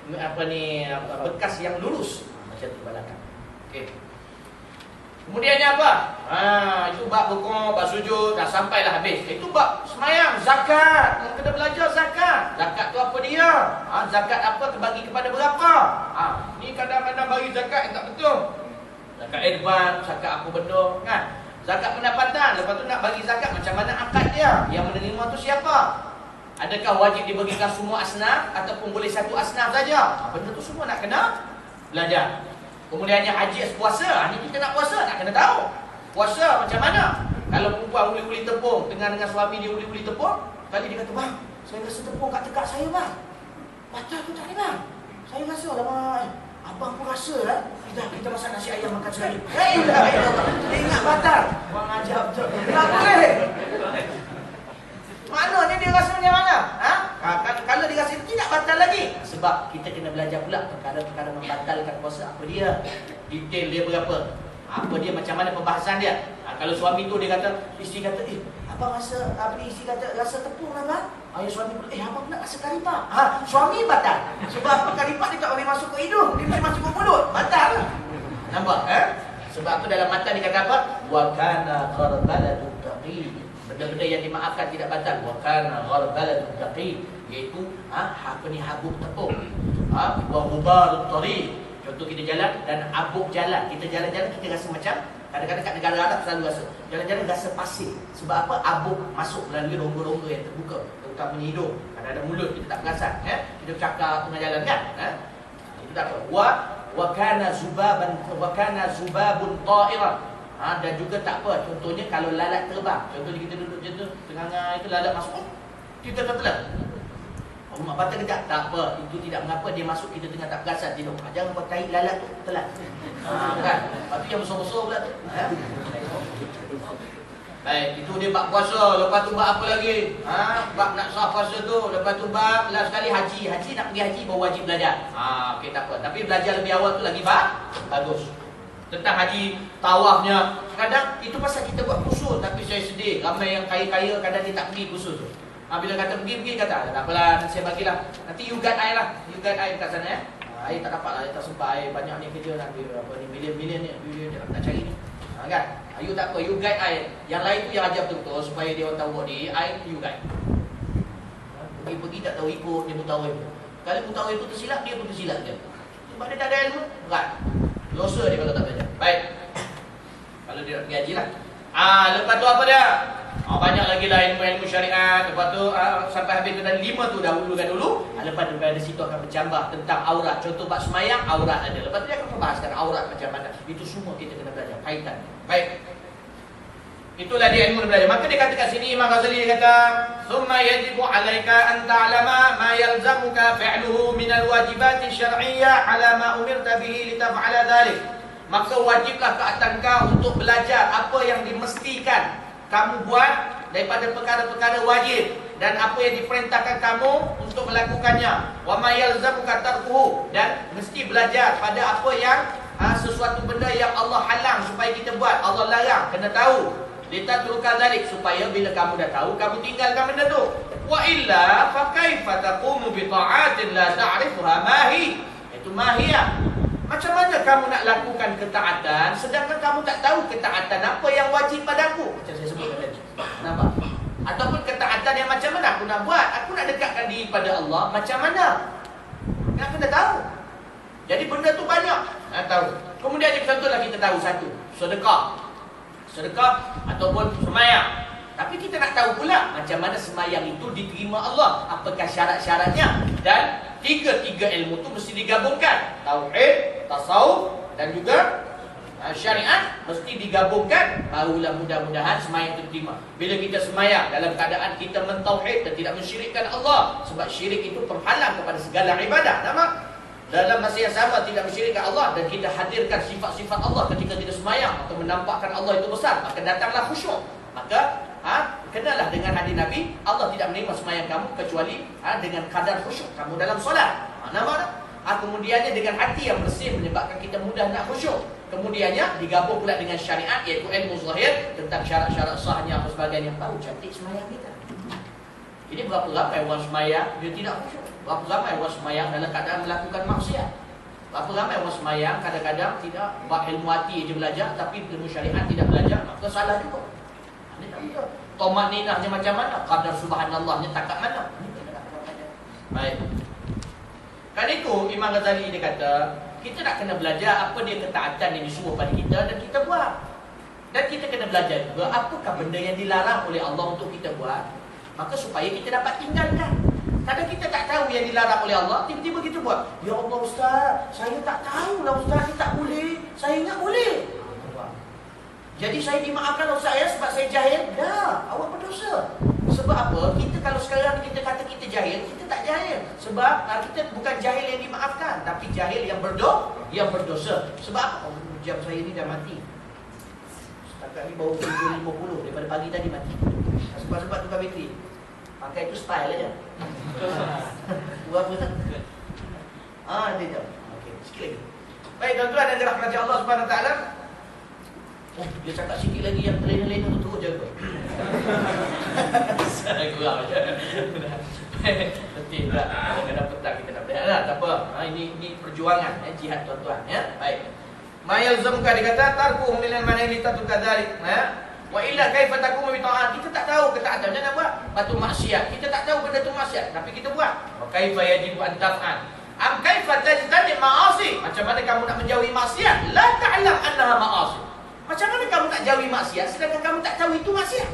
bekas yang lurus macam tu belakang. Okey. Kemudiannya apa? Itu bab rukuk, bab sujud, dah sampailah habis. Itu bab semayang, zakat. Kena belajar zakat. Zakat tu apa dia? Zakat apa terbagi kepada berapa? Ni kadang-kadang bagi zakat yang tak betul. Zakat advance, zakat apa benda kan? Zakat pendapatan, lepas tu nak bagi zakat macam mana akad dia? Yang menerima tu siapa? Adakah wajib dibagikan semua asnaf ataupun boleh satu asnaf saja? Benda tu semua nak kena belajar. Kemudiannya haji puasa, ni kita nak puasa, nak kena tahu. Puasa macam mana? Kalau perempuan uli-uli tepung, tengah dengan suami dia uli-uli tepung, kali dia kata, bang, saya rasa tepung kat tekak saya bang. Batal tu tak ni bang. Saya rasa lama, abang pun rasa lah. Kita masak nasi ayam makan sekali. Dia ingat batal. Bang ajar betul. Tak boleh. Maknanya dia rasa macam mana? Kalau dia rasa tidak batal lagi. Sebab kita kena belajar pula perkara-perkara membatalkan puasa. Apa dia? Detail dia berapa? Apa dia, macam mana pembahasan dia? Kalau suami tu dia kata, isteri kata, abang rasa, isteri kata, rasa tepung lah bang. Ayah suami pula, abang nak rasa karipak. Suami batal. Sebab apa, karipak dia tak boleh masuk ke hidung. Dia mesti masuk ke mulut. Batal lah. Nampak? Sebab tu dalam matan dia kata apa? Wa kana gharbaladun taqi. Benda-benda yang dimaafkan tidak batal. Wa kana gharbaladun taqi, iaitu habuk tepung. Wa ghubarut tariq. Contoh kita jalan dan habuk jalan. Kita jalan-jalan kita rasa macam kadang-kadang kat negara Arab selalu rasa jalan-jalan rasa pasir. Sebab apa? Habuk masuk melalui rongga-rongga yang terbuka, terutamanya hidung. Kadang-kadang mulut kita tak perasan. Kita bercakap tengah jalan kan? Itu tak apa. Wa kana zubabun ta'irah. Dan juga tak apa. Contohnya kalau lalat terbang. Contohnya kita duduk macam tu, tengah itu lalat masuk, kita tertelan. Mak batal kejap, tak apa. Itu tidak mengapa, dia masuk kita tengah tak perasan tidur. Jangan buat tahi lalat tu telan. Kan? Lepas tu yang besar-besar pula tu. Baik, itu dia bab puasa. Lepas tu bab apa lagi? Bab nak sah puasa tu. Lepas tu bab last sekali haji. Haji nak pergi haji baru wajib belajar. Okey, tak apa. Tapi belajar lebih awal tu lagi bagus. Tentang haji, tawafnya. Kadang itu pasal kita buat kursus, tapi saya sedih. Ramai yang kaya-kaya kadang dia tak pergi kursus tu. Bila kata pergi, kata tak apalah, nanti saya bagilah. Nanti you guide I lah. You guide I kat sana I tak dapat lah, I tak sempat. I banyak ni kerja nak bilion nak cari ni. Kan? You tak apa, you guide I. Yang lain tu yang ajar betul-betul supaya dia orang tahu ni, you guide. Pergi tak tahu ikut, dia mutawif. Kalau mutawif tu tersilap, dia pun tersilap je. Sebab dia tak ada ilmu, berat. Dosa dia kalau tak belajar. Baik. Kalau dia nak pergi haji lah. Lepas tu apa dia? Banyak lagi lah ilmu-ilmu syariat. Lepas tu sampai habis tu dan 5 tu dahulukan dulu. Lepas tu dari situ akan bercambah tentang aurat. Contoh bab semayang, aurat ada. Lepas tu dia akan membahaskan aurat macam mana. Itu semua kita kena belajar kaitan. Baik. Itulah dia ilmu belajar. Maka dia kata kat sini, Imam Ghazali dia kata, "Tsumma yajibu 'alaika an ta'lama ma yalzamuka fi'luhu min al-wajibati syar'iyyah 'ala ma umirta bihi li taf'ala dhalik." Maka wajiblah ke atas kau untuk belajar apa yang dimestikan kamu buat daripada perkara-perkara wajib dan apa yang diperintahkan kamu untuk melakukannya. Wa ma yalzamuka tarkuhu, dan mesti belajar pada apa yang sesuatu benda yang Allah halang supaya kita buat, Allah larang, kena tahu. Litatruka dzalik, supaya bila kamu dah tahu kamu tinggalkan benda tu. Wa illa fa kaifa taqumu bi ta'atin la ta'rifuha mahi. Itu mahiyah. Macam mana kamu nak lakukan ketaatan sedangkan kamu tak tahu ketaatan apa yang wajib padaku? Macam saya sebut tadi. Nampak? Ataupun ketaatan yang macam mana aku nak buat? Aku nak dekatkan diri pada Allah macam mana? Nak kena tahu. Jadi benda tu banyak nak tahu. Kemudian contohlah kita tahu satu, sedekah ataupun semayang. Tapi kita nak tahu pula macam mana semayang itu diterima Allah. Apakah syarat-syaratnya? Dan tiga ilmu tu mesti digabungkan. Tauhid, tasawuf dan juga syariat mesti digabungkan. Barulah mudah-mudahan semayang itu diterima. Bila kita semayang dalam keadaan kita mentauhid dan tidak mensyirikkan Allah. Sebab syirik itu penghalang kepada segala ibadah. Nampak? dalam masa yang sama tidak mensyirikkan Allah, dan kita hadirkan sifat-sifat Allah ketika kita semayang atau menampakkan Allah itu besar, maka datanglah khusyuk. Maka kenalah dengan hadis Nabi, Allah tidak menerima semayang kamu kecuali dengan kadar khusyuk kamu dalam solat. Nama kemudiannya dengan hati yang bersih menyebabkan kita mudah nak khusyuk. Kemudiannya digabung pula dengan syariat, iaitu ilmu zahir tentang syarat-syarat sahnya apa sebagainya, baru cantik semayang kita. Jadi berapa ramai orang semayang dia tidak khusyuk? Berapa ramai orang semayang dalam keadaan melakukan maksiat? Berapa ramai orang semayang kadang-kadang tidak ilmu hati je belajar, tapi ilmu syariat tidak belajar, maka salah juga. Ini tak betul. Tomat ninahnya macam mana? Qadar subhanallahnya takat mana? Baik. Kan itu Imam Ghazali dia kata, kita nak kena belajar apa dia ketaatan yang disuruh pada kita dan kita buat. Dan kita kena belajar juga apakah benda yang dilarang oleh Allah untuk kita buat, maka supaya kita dapat tinggalkan. Kadang kita tak tahu yang dilarang oleh Allah, tiba-tiba kita buat. Ya Allah Ustaz, saya tak tahu lah Ustaz, saya tak boleh. Saya ingat boleh. Jadi saya dimaafkan Ustaz ya sebab saya jahil? Dah, awak berdosa. Sebab apa? Kita kalau sekarang kita kata kita jahil, kita tak jahil. Sebab kita bukan jahil yang dimaafkan, tapi jahil yang berdosa. Sebab apa? Jam saya ni dah mati. Setakat ni baru 7.50 daripada pagi tadi mati. Sebab tukar bateri. Pakai itu style aja. Buat apa tak? Dia jauh. Okey, sikit lagi. Baik tuan-tuan dan dirahmati Allah Subhanahu Wa Taala. Dia cakap sikit lagi yang terlena-lena tu terus jaga. Saya kurang aja. Penting tak? Kadang-kadang petang kita nak belajar lah. Tak apa. Ini perjuangan jihad tuan-tuan ya. Baik. Ma yalzamka dikata tarku minal manali tatukadzalik. Wa illa kaifa takumu bi ta'at. Kita tak tahu ketaatannya nak buat. Batu maksiat. Kita tak tahu benda tu maksiat, tapi kita buat. Wa kaifa yajibu an taf'al. Am kaifa tajtani ma'asi. Macam mana kamu nak menjauhi maksiat? La ta'lam annaha ma'asi. Macam mana kamu nak jauhi maksiat sedangkan kamu tak tahu itu maksiat?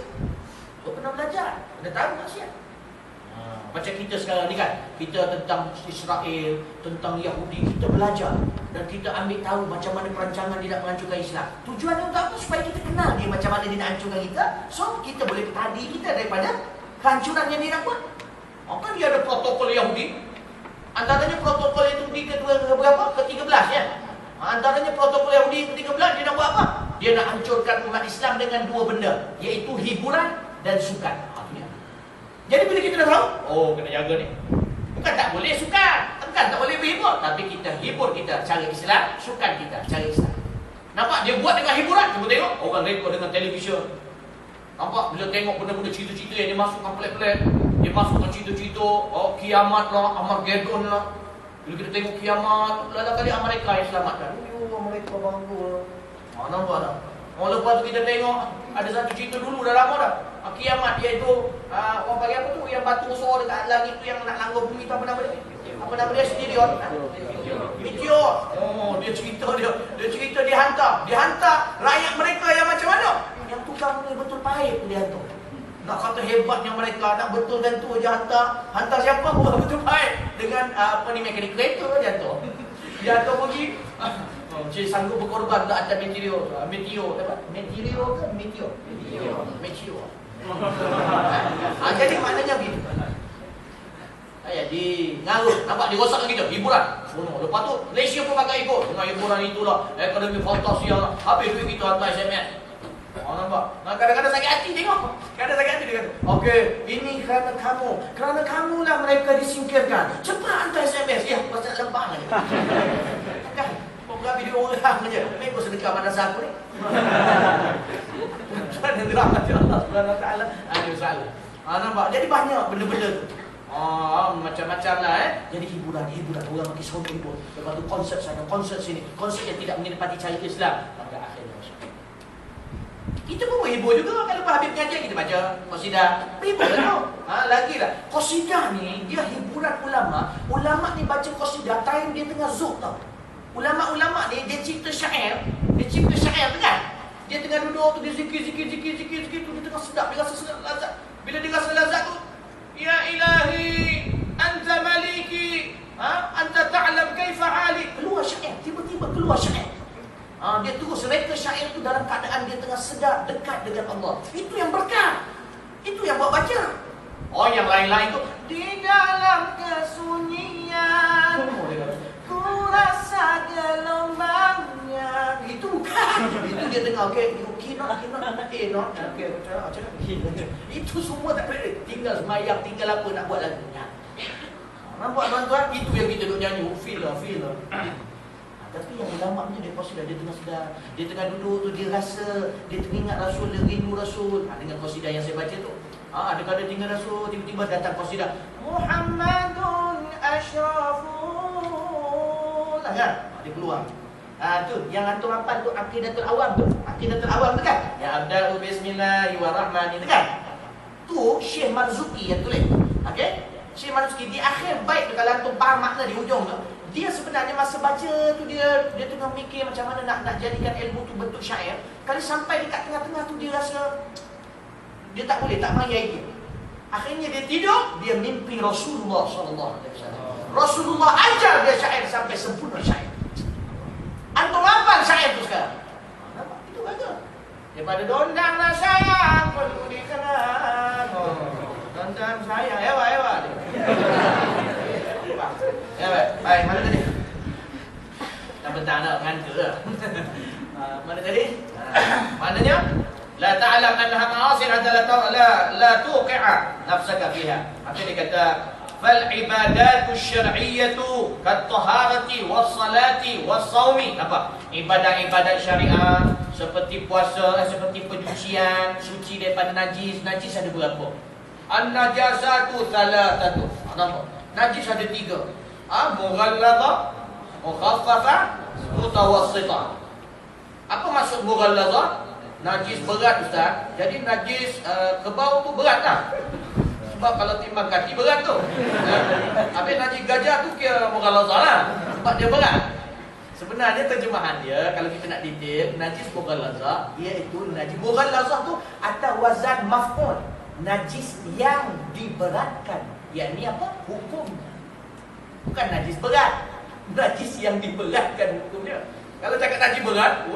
Kau pernah belajar, kena tahu maksiat. Macam kita sekarang ni kan, kita tentang Israel, tentang Yahudi, kita belajar dan kita ambil tahu macam mana perancangan dia nak menghancurkan Islam. Tujuannya untuk apa? Supaya kita kenal dia macam mana dia nak hancurkan kita. So kita boleh tadi kita daripada kehancuran yang dia nak buat. Kan dia ada protokol Yahudi. Antaranya protokol Yahudi ke-13 ya. Antaranya protokol Yahudi ke-13 dia nak buat apa? Dia nak hancurkan umat Islam dengan dua benda, iaitu hiburan dan sukan. Jadi bila kita dah tahu, kena jaga ni. Bukan tak boleh sukan, bukan tak boleh berhibur, tapi kita hibur kita cara Islam, sukan kita cara Islam. Nampak dia buat dengan hiburan, cuba tengok orang rekod dengan televisyen. Nampak bila tengok benda-benda cerita-cerita yang dia masukkan pelik-pelik, dia masukkan cerita-cerita kiamat lah, Armageddon lah. Bila kita tengok kiamat, lala kali Amerika yang selamatkan. Amerika bangga. Nampak tak? Lepas tu kita tengok ada satu cerita dulu dah lama dah. Kiamat iaitu orang panggil apa tu, yang batu besar dekat langit tu yang nak langgar bumi tu, apa nama dia? Apa nama dia? Meteor. Meteor. Dia cerita dia hantar rakyat mereka yang macam mana? Yang tukang ni betul pahit dia hantar. Nak kata hebatnya mereka, nak betulkan tu je hantar siapa? Betul pahit dengan mekanik kereta dia hantar. Dia hantar pergi Cik sanggup berkorban untuk atas meteor apa? Meteor ke? Meteor. Jadi maknanya begitu. Di ngarut, nampak dirosakkan kita, hiburan. Lepas tu Malaysia pun pakai ikut dengan hiburan itulah, ekonomi fantasi yang habis duit kita hantar SMS. Nampak? Kadang-kadang sakit hati tengok. Kadang sakit hati dia kata, okey, ini kerana kamu lah mereka disingkirkan. Cepat hantar SMS. Ya, pasal lembang aja. Kan? Bukan video orang aja. Ini kau sedekah madrasah aku ni. Tuan yang dirahmati Allah Subhanahu Wa Taala. Ada salah. Nampak? Jadi banyak benda-benda tu. Macam-macam lah Jadi hiburan orang makin seronok hibur. Lepas tu konsert sana, konsert sini, konsert yang tidak menepati cara Islam. Pada akhirnya kita pun menghibur juga. Kalau habis pengajian kita baca qasidah, hibur lah tu. Lagilah qasidah ni dia hiburan ulama. Ulama ni baca qasidah time dia tengah zuhd tau. Ulama-ulama ni dia cipta syair tu kan. Dia tengah duduk tu dia zikir tu dia tengah sedap, dia rasa sedap lazat. Bila dia rasa lazat tu, ya ilahi anta maliki, anta ta'lam kaifa hali. Keluar syair, tiba-tiba keluar syair. Dia terus reka syair tu dalam keadaan dia tengah sedap dekat dengan Allah. Itu yang berkah. Itu yang buat baca. Yang lain-lain tu di dalam kesunyian ku besar gelombangnya. Itu bukan. Itu dia tengah okey not. Itu semua tak boleh. Tinggal semayang, tinggal apa nak buat lagunya. Nampak tuan-tuan? Itu yang kita duk nyanyi. Feel lah. Tapi yang ulama punya dia qasidah, dia tengah sedar. Dia tengah duduk tu, dia rasa, dia teringat Rasul, dia rindu Rasul. Dengan qasidah yang saya baca tu. Ada kala tinggal Rasul, tiba-tiba datang qasidah. Muhammadun asyraful. Kan? Dia keluar. Tu yang antum hafal tu Aqidatul Awam tu. Aqidatul Awam tu kan? Ya abda'u bismillahirrahmanirrahim kan? Tu Syekh Marzuki yang tulis. Okey? Syekh Marzuki di akhir bait tu, kalau antum faham makna di hujung tu, dia sebenarnya masa baca tu dia tengah mikir macam mana nak jadikan ilmu tu bentuk syair. Kali sampai dekat tengah-tengah tu dia rasa dia tak boleh, tak mayai dia. Akhirnya dia tidur, dia mimpi Rasulullah sallallahu alaihi wasallam. Rasulullah ajar dia syair sampai sempurna syair. Antum hafal syair tu sekarang? Nampak? Itu bagus. Daripada dondanglah sayang perlu dikenal. Dondang sayang, ewa. Ya baik, mana tadi? Tak betah nak ngantuk ke? Mana tadi? Maknanya la ta'lam annaha ma'asir hatta la tuqi'a nafsaka fiha. Apa dia kata? Fal ibadatu syar'iyyatu kat taharati was salati was saumi. Apa? Ibadat-ibadat syariah seperti puasa, seperti pencucian, suci daripada najis. Najis ada berapa? An-najasatu thalathatu. Nampak? Najis ada 3. Mughalladha, mukhaffafah, mutawassitah. Apa maksud mughalladha? Najis berat ustaz. Jadi najis kebau tu berat lah. Sebab kalau timbang kaki berat tu. Habis najis gajah tu kira mughalladha lah. Sebab dia berat. Sebenarnya terjemahan dia, kalau kita nak detail, najis mughalladha iaitu najis mughalladha tu atas wazan maf'ul. Najis yang diberatkan. Yakni apa? Hukum. Bukan najis berat. Najis yang diberatkan hukumnya. Kalau cakap najis berat,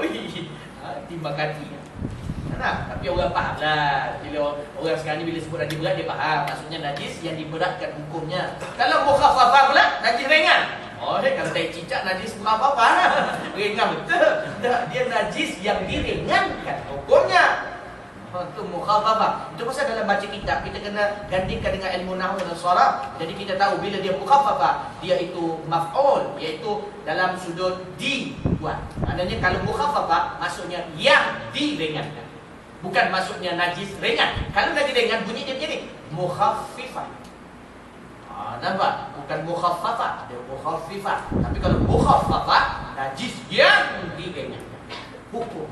timbang kaki. Nah, tapi orang faham lah. Bila orang sekarang ni bila sebut najis berat, dia faham. Maksudnya najis yang diberatkan hukumnya. Kalau mukhaffafah pula, najis ringan. Kalau tai cicak najis mukhaffafah lah. Ringan betul. Dia najis yang diringankan hukumnya. Itu mukhaffafah. Itu pasal dalam baca kitab kita kena gantikan dengan ilmu nahwu dan sharaf. Jadi kita tahu bila dia mukhaffafah, dia itu maf'ul, iaitu dalam sudut dibuat. Maknanya kalau mukhaffafah maksudnya yang diringankan. Bukan maksudnya najis ringan. Kalau najis ringan bunyi dia macam ni, mukhaffifah. Nampak? Bukan mukhaffafah, dia mukhaffifah. Tapi kalau mukhaffafah, najis yang diringankan. Hukum.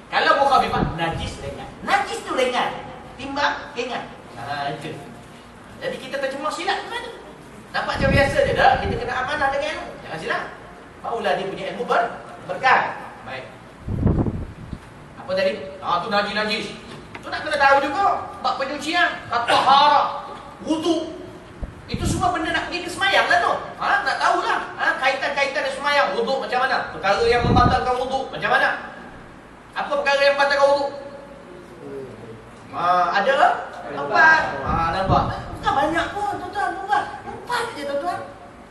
Kalau mukhaffifah, najis ringan. Najis tu ringan, timbang ringan. Itu. Jadi kita terjemah silap ke mana? Nampak macam biasa je dah. Kita kena amanah dengan ilmu. Jangan silap. Barulah dia punya ilmu berkah. Baik. Apa tadi? Tu najis. Tu nak kena tahu juga. Bab penyucian, tahara, wudu. Itu semua benda nak pergi ke semayang lah tu. Nak tahulah. Kaitan-kaitan dia semayang. Wudu macam mana? Perkara yang membatalkan wudu macam mana? Apa perkara yang membatalkan wudu? Ada 4. Nampak? Bukan banyak pun tuan-tuan. 4 je tuan-tuan.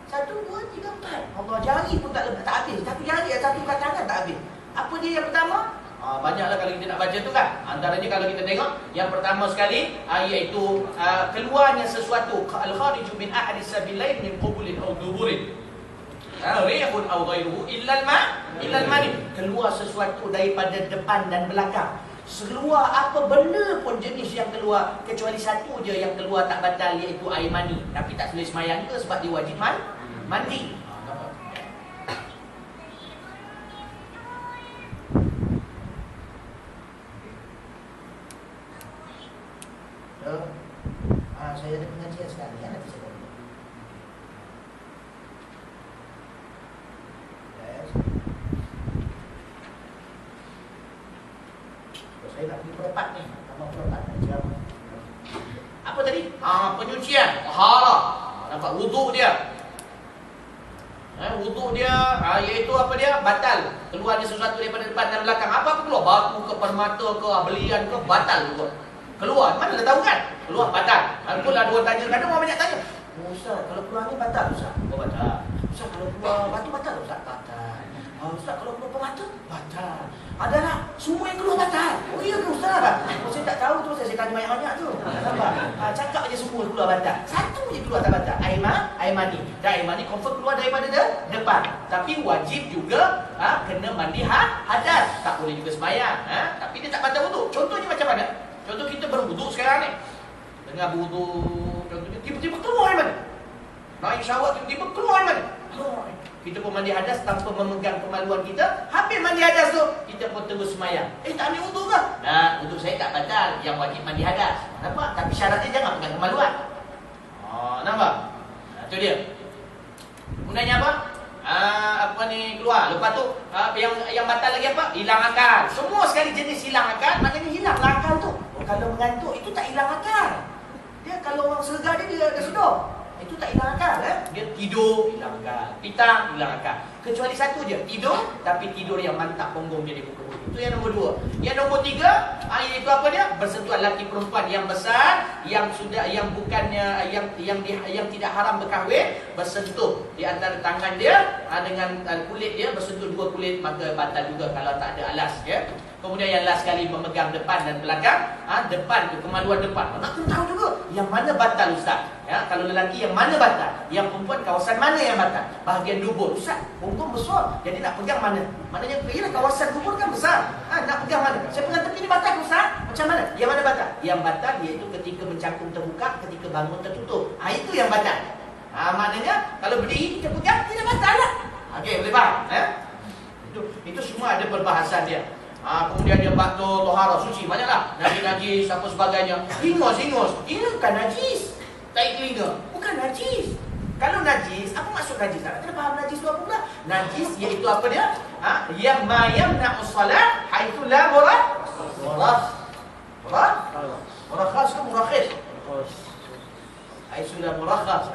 1, 2, 3, 4. Allah, jari pun tak habis. Tapi jari satu kat tangan tak habis. Apa dia yang pertama? Banyaklah kalau kita nak baca tu kan. Antaranya kalau kita tengok, yang pertama sekali iaitu keluarnya sesuatu al-khariju min ahadis sabilain min qubulin aw duburin. Rihun aw ghairuhu illa al-mani. Keluar sesuatu daripada depan dan belakang. Keluar apa benda pun jenis yang keluar, kecuali satu je yang keluar tak batal, iaitu air mani. Tapi tak boleh semayang ke sebab dia wajib mandi. Saya ada pengajian sekali kan, nanti saya buat. Saya nak pergi perempat ni. Nama perempat macam apa tadi? Penyucian, tahara. Nampak wudu dia. Wudu dia iaitu apa dia? Batal. Keluarnya sesuatu daripada depan dan belakang. Apa keluar? Batu ke, permata ke, belian ke, batal keluar. Mana dah tahu kan? Keluar batal. Kalau ada orang tanya, kadang orang banyak tanya. Ustaz, kalau keluar ni batal Ustaz? Batal. Ustaz kalau keluar batu batal Ustaz? Batal. Ustaz kalau keluar permata? Batal. Adalah semua yang keluar batal. Oh iya ke Ustaz? Saya tak tahu tu, saya tanya banyak-banyak tu. Nampak? Cakap aja semua keluar batal. Satu je keluar tak batal. Air mani. Dan air mani confirm keluar daripada depan. Tapi wajib juga kena mandi hadas. Tak boleh juga sembahyang. Tapi dia tak batal wuduk. Contohnya macam mana? Contoh kita berwuduk sekarang ni. Tengah berwuduk, contohnya tiba-tiba keluar air mani. Naik syawak tiba-tiba keluar air mani. Kita pun mandi hadas tanpa memegang kemaluan kita. Habis mandi hadas tu, kita pun terus sembahyang. Tak ambil wuduk ke? Nah, wuduk saya tak batal. Yang wajib mandi hadas. Nampak? Tapi syaratnya jangan pegang kemaluan. Nampak? Itu dia. Kemudiannya apa? Apa ni keluar. Lepas tu yang batal lagi apa? Hilang akal. Semua sekali jenis hilang akal, maknanya hilanglah akal tu. Kalau mengantuk itu tak hilang akal. Dia kalau orang serga dia dah sedar. Itu tak hilang akal. Dia tidur, hilang akal. Pitang, hilang akal. Kecuali satu je, tidur, tapi tidur yang mantap punggung dia di pukul. Itu yang nombor 2. Yang nombor 3, iaitu apa dia? Bersentuhan lelaki perempuan yang besar, yang sudah, yang bukannya, yang tidak haram berkahwin, bersentuh di antara tangan dia dengan kulit dia, bersentuh 2 kulit, maka batal juga kalau tak ada alas. Kemudian yang last sekali memegang depan dan belakang. Depan tu, kemaluan depan. Nak kena tahu juga yang mana batal Ustaz. Kalau lelaki yang mana batal, yang perempuan kawasan mana yang batal. Bahagian dubur. Ustaz, perempuan besar, jadi nak pegang mana? Maknanya kawasan dubur kan besar. Nak pegang mana? Saya pegang tepi ni batal Ustaz. Macam mana? Yang mana batal? Yang batal iaitu ketika mencangkung terbuka, ketika bangun tertutup. Itu yang batal. Maknanya kalau berdiri kita pegang, tidak batal lah. Okey, boleh faham? Itu semua ada perbahasan dia. Kemudian dia batul, tohara, suci, banyaklah. Najis, apa sebagainya. Ingus. Ini bukan najis. Tai telinga, bukan najis. Kalau najis, apa maksud najis? Nak kena faham najis tu apa pula? Najis iaitu apa dia? Yang mayamna'u salat haitsu la murakhas ke murakhis? Haitsu la murakhas.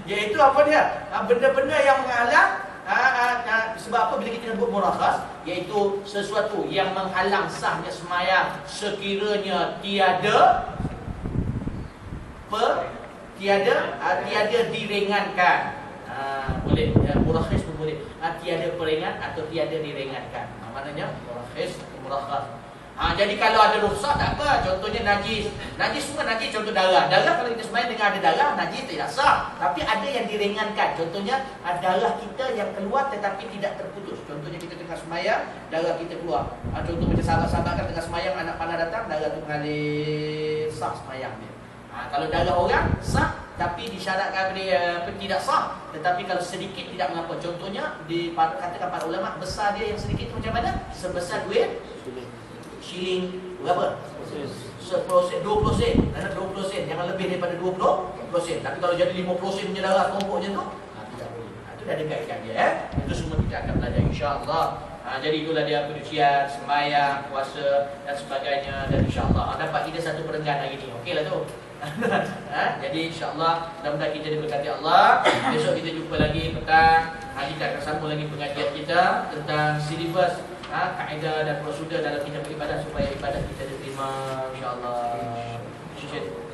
Iaitu apa dia? Benda-benda yang menghalang. Sebab apa bila kita sebut murakhas, iaitu sesuatu yang menghalang sahnya sembahyang sekiranya tiada diringankan. Boleh murakhis pun boleh. Tiada peringan atau tiada diringankan. Maknanya murakhis atau murakhas. Jadi kalau ada rukhsah tak apa. Contohnya najis. Najis semua najis. Contoh darah. Darah kalau kita sembahyang dengan ada darah, najis tidak sah. Tapi ada yang diringankan. Contohnya darah kita yang keluar tetapi tidak terputus. Contohnya kita tengah sembahyang, darah kita keluar. Contoh macam sahabat-sahabat kan tengah sembahyang, anak panah datang, darah tu mengalir, sah sembahyang dia. Kalau darah orang sah, tapi disyaratkan dia tidak sah. Tetapi kalau sedikit tidak mengapa. Contohnya katakan para ulama, besar dia yang sedikit macam mana? Sebesar duit shilling berapa? 10 sen, 20 sen. 20 sen, jangan lebih daripada 20 sen. Tapi kalau jadi 50 sen punya darah tumpuk macam tu, tidak boleh. Itu dah ada kaedah dia. Itu semua kita akan belajar insya-Allah. Jadi itulah dia pencucian, sembahyang, puasa dan sebagainya. Dan insya-Allah dapat kita satu perenggan hari ni. Okeylah tu. Jadi insya-Allah mudah-mudahan kita diberkati Allah. Besok kita jumpa lagi petang. Kita akan sambung lagi pengajian kita tentang silibus, kaedah dan prosedur dalam kita beribadah supaya ibadah kita diterima insya-Allah. Syukur.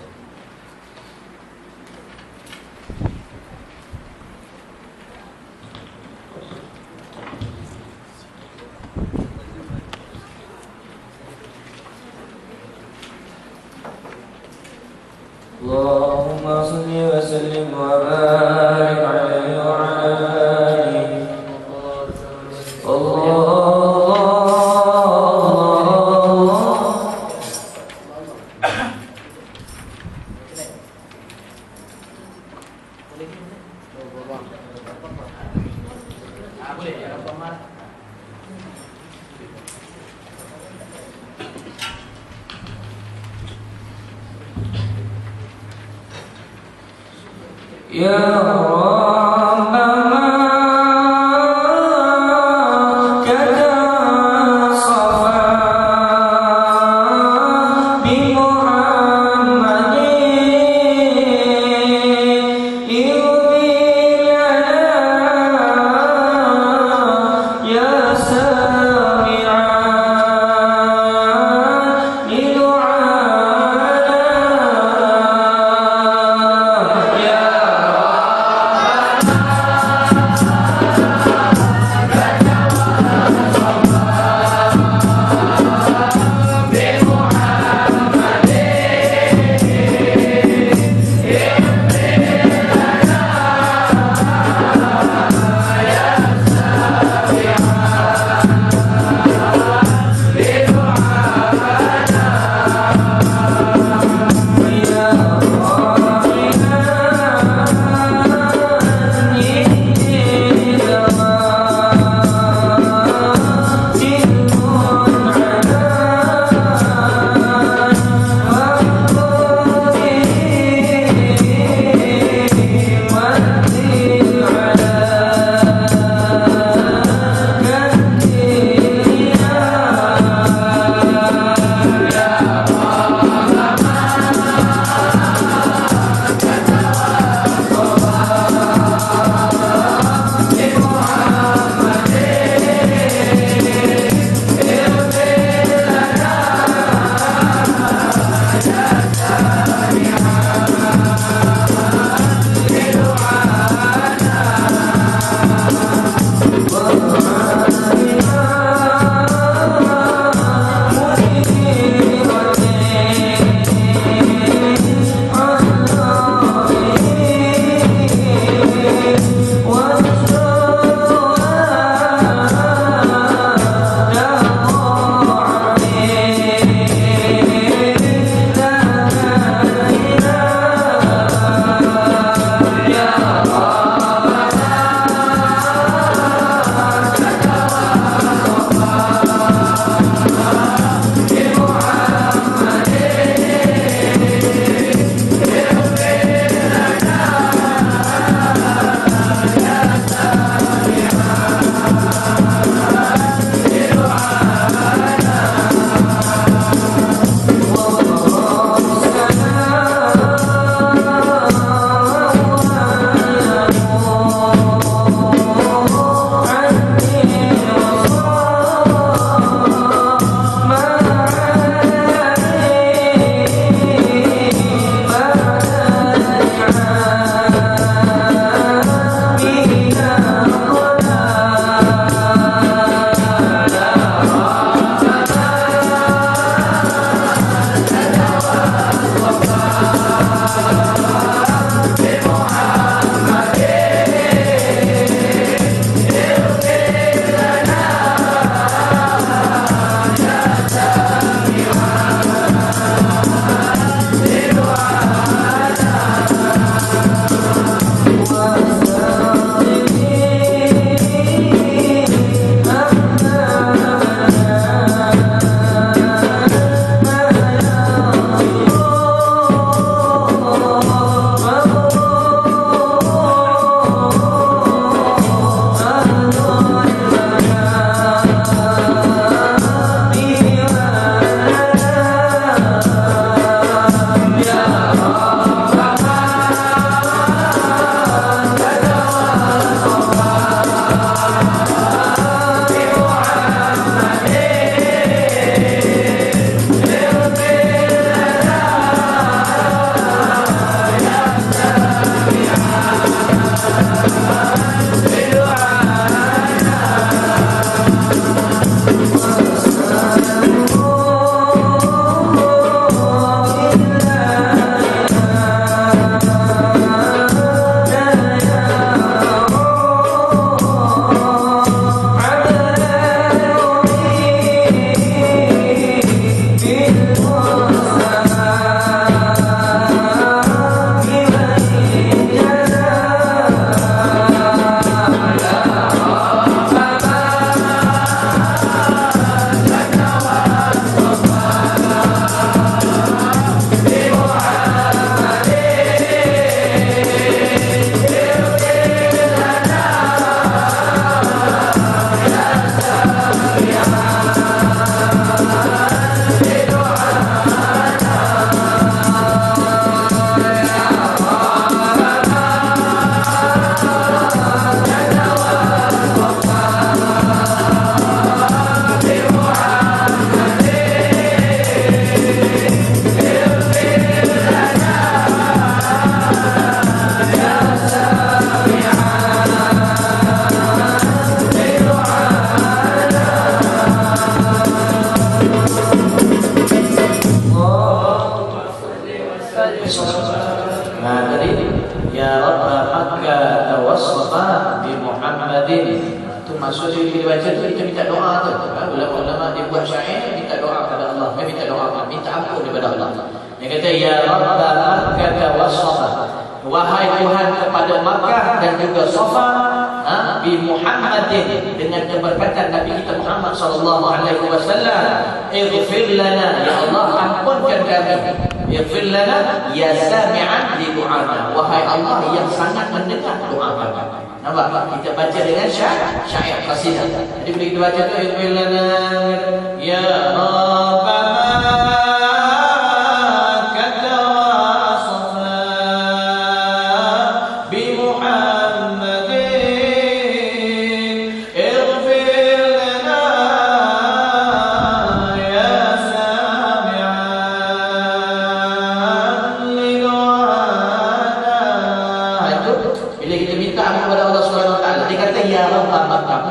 Allahumma salli wa sallim wa barik alaihi wa ala alihi. Boleh ya, Pak. Ya Rabbana kita baca tu kita minta doa tu. Ulama-ulama dia buat syair minta doa kepada Allah, dia minta doa, minta ampun daripada Allah. Dia kata ya Rabb Makkah wa Safa. Wahai Tuhan kepada Makkah dan juga Safa, bi Muhammadin dengan keberkatan Nabi kita Muhammad sallallahu alaihi wasallam, ighfir lana ya Allah ampunkan kami. Ighfir lana ya sami'an li du'ana. Wahai Allah yang sangat mendengar doa kami. Nampak? Kita baca dengan syair qasidah. Jadi bila kita baca tu ighfir lana ya Rabb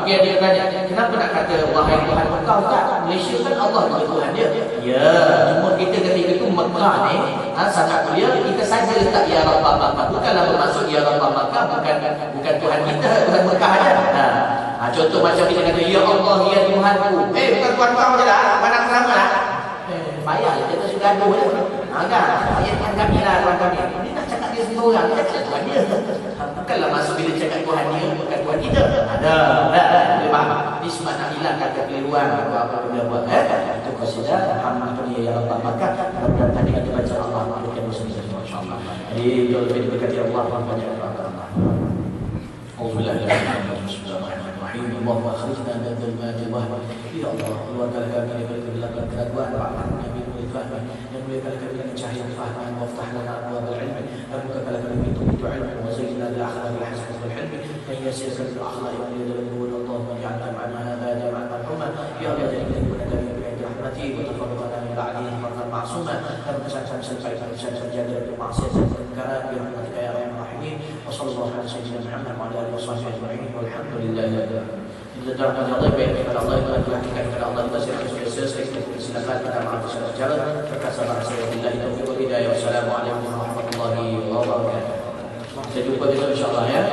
Mungkin dia tanya, kenapa nak kata wahai Tuhan Mekah? Tak, Malaysia kan Allah juga Tuhan dia. Ya, cuma kita ketika itu Mekah ni sangat mulia, kita saja letak ya Rabbah Makkah. Bukanlah bermaksud ya Rabbah Makkah bukan Tuhan kita, Tuhan Mekah aja. Contoh macam kita kata ya Allah ya Tuhanku. Bukan Tuhan kau je lah, mana kerama lah. Payah kita sudah ada je. Kan? Ya Tuhan kami lah, Tuhan kami. Dia nak cakap dia sendiri orang, dia cakap Tuhan dia. Bukanlah maksud bila cakap Tuhan dia, bukan Tuhan kita. Boleh faham? Ini semua nak hilang kata keliruan apa dia buat. Itu qasidah hamdulillah ya Allah Makkah. Dan tadi kita baca Allah kita bersama insya-Allah. Jadi itu lebih diberkati Allah banyak Allah. Bismillahirrahmanirrahim. Allahumma akhrijna min dhulmatil wahm. Ya Allah, keluarkan kami dari kegelapan keraguan, rahmatnya bi Tuhan. Dan berikan kami dengan cahaya kefahaman, waftah lana abwaabal ilm. Dan bukakanlah kami pintu ilmu wa zayyinna bil akhlaqil hasanah wal hilm. Dan yassirkan bil akhlaq wa yadil nur Allahumma ja'alna ma'ana hadha jama'an marhuma. Ya Allah jadikan kami bi rahmati wa tafadhalna min ba'dihi fardhan ma'suma. Dan kesan-kesan sampai terjaga dari maksiat dan kemungkaran bi rahmatika ya arhamar rahimin. Wa sallallahu ala sayyidina Muhammad wa ala alihi washabbihi ajma'in. Walhamdulillahi rabbil alamin. Kita doakan yang terbaik kepada Allah, kita doakan kepada Allah, kita selesai silakan kita maaf secara terkasar saya billahi taufiq wal hidayah. Wassalamualaikum warahmatullahi wabarakatuh. Saya jumpa besok insyaallah ya.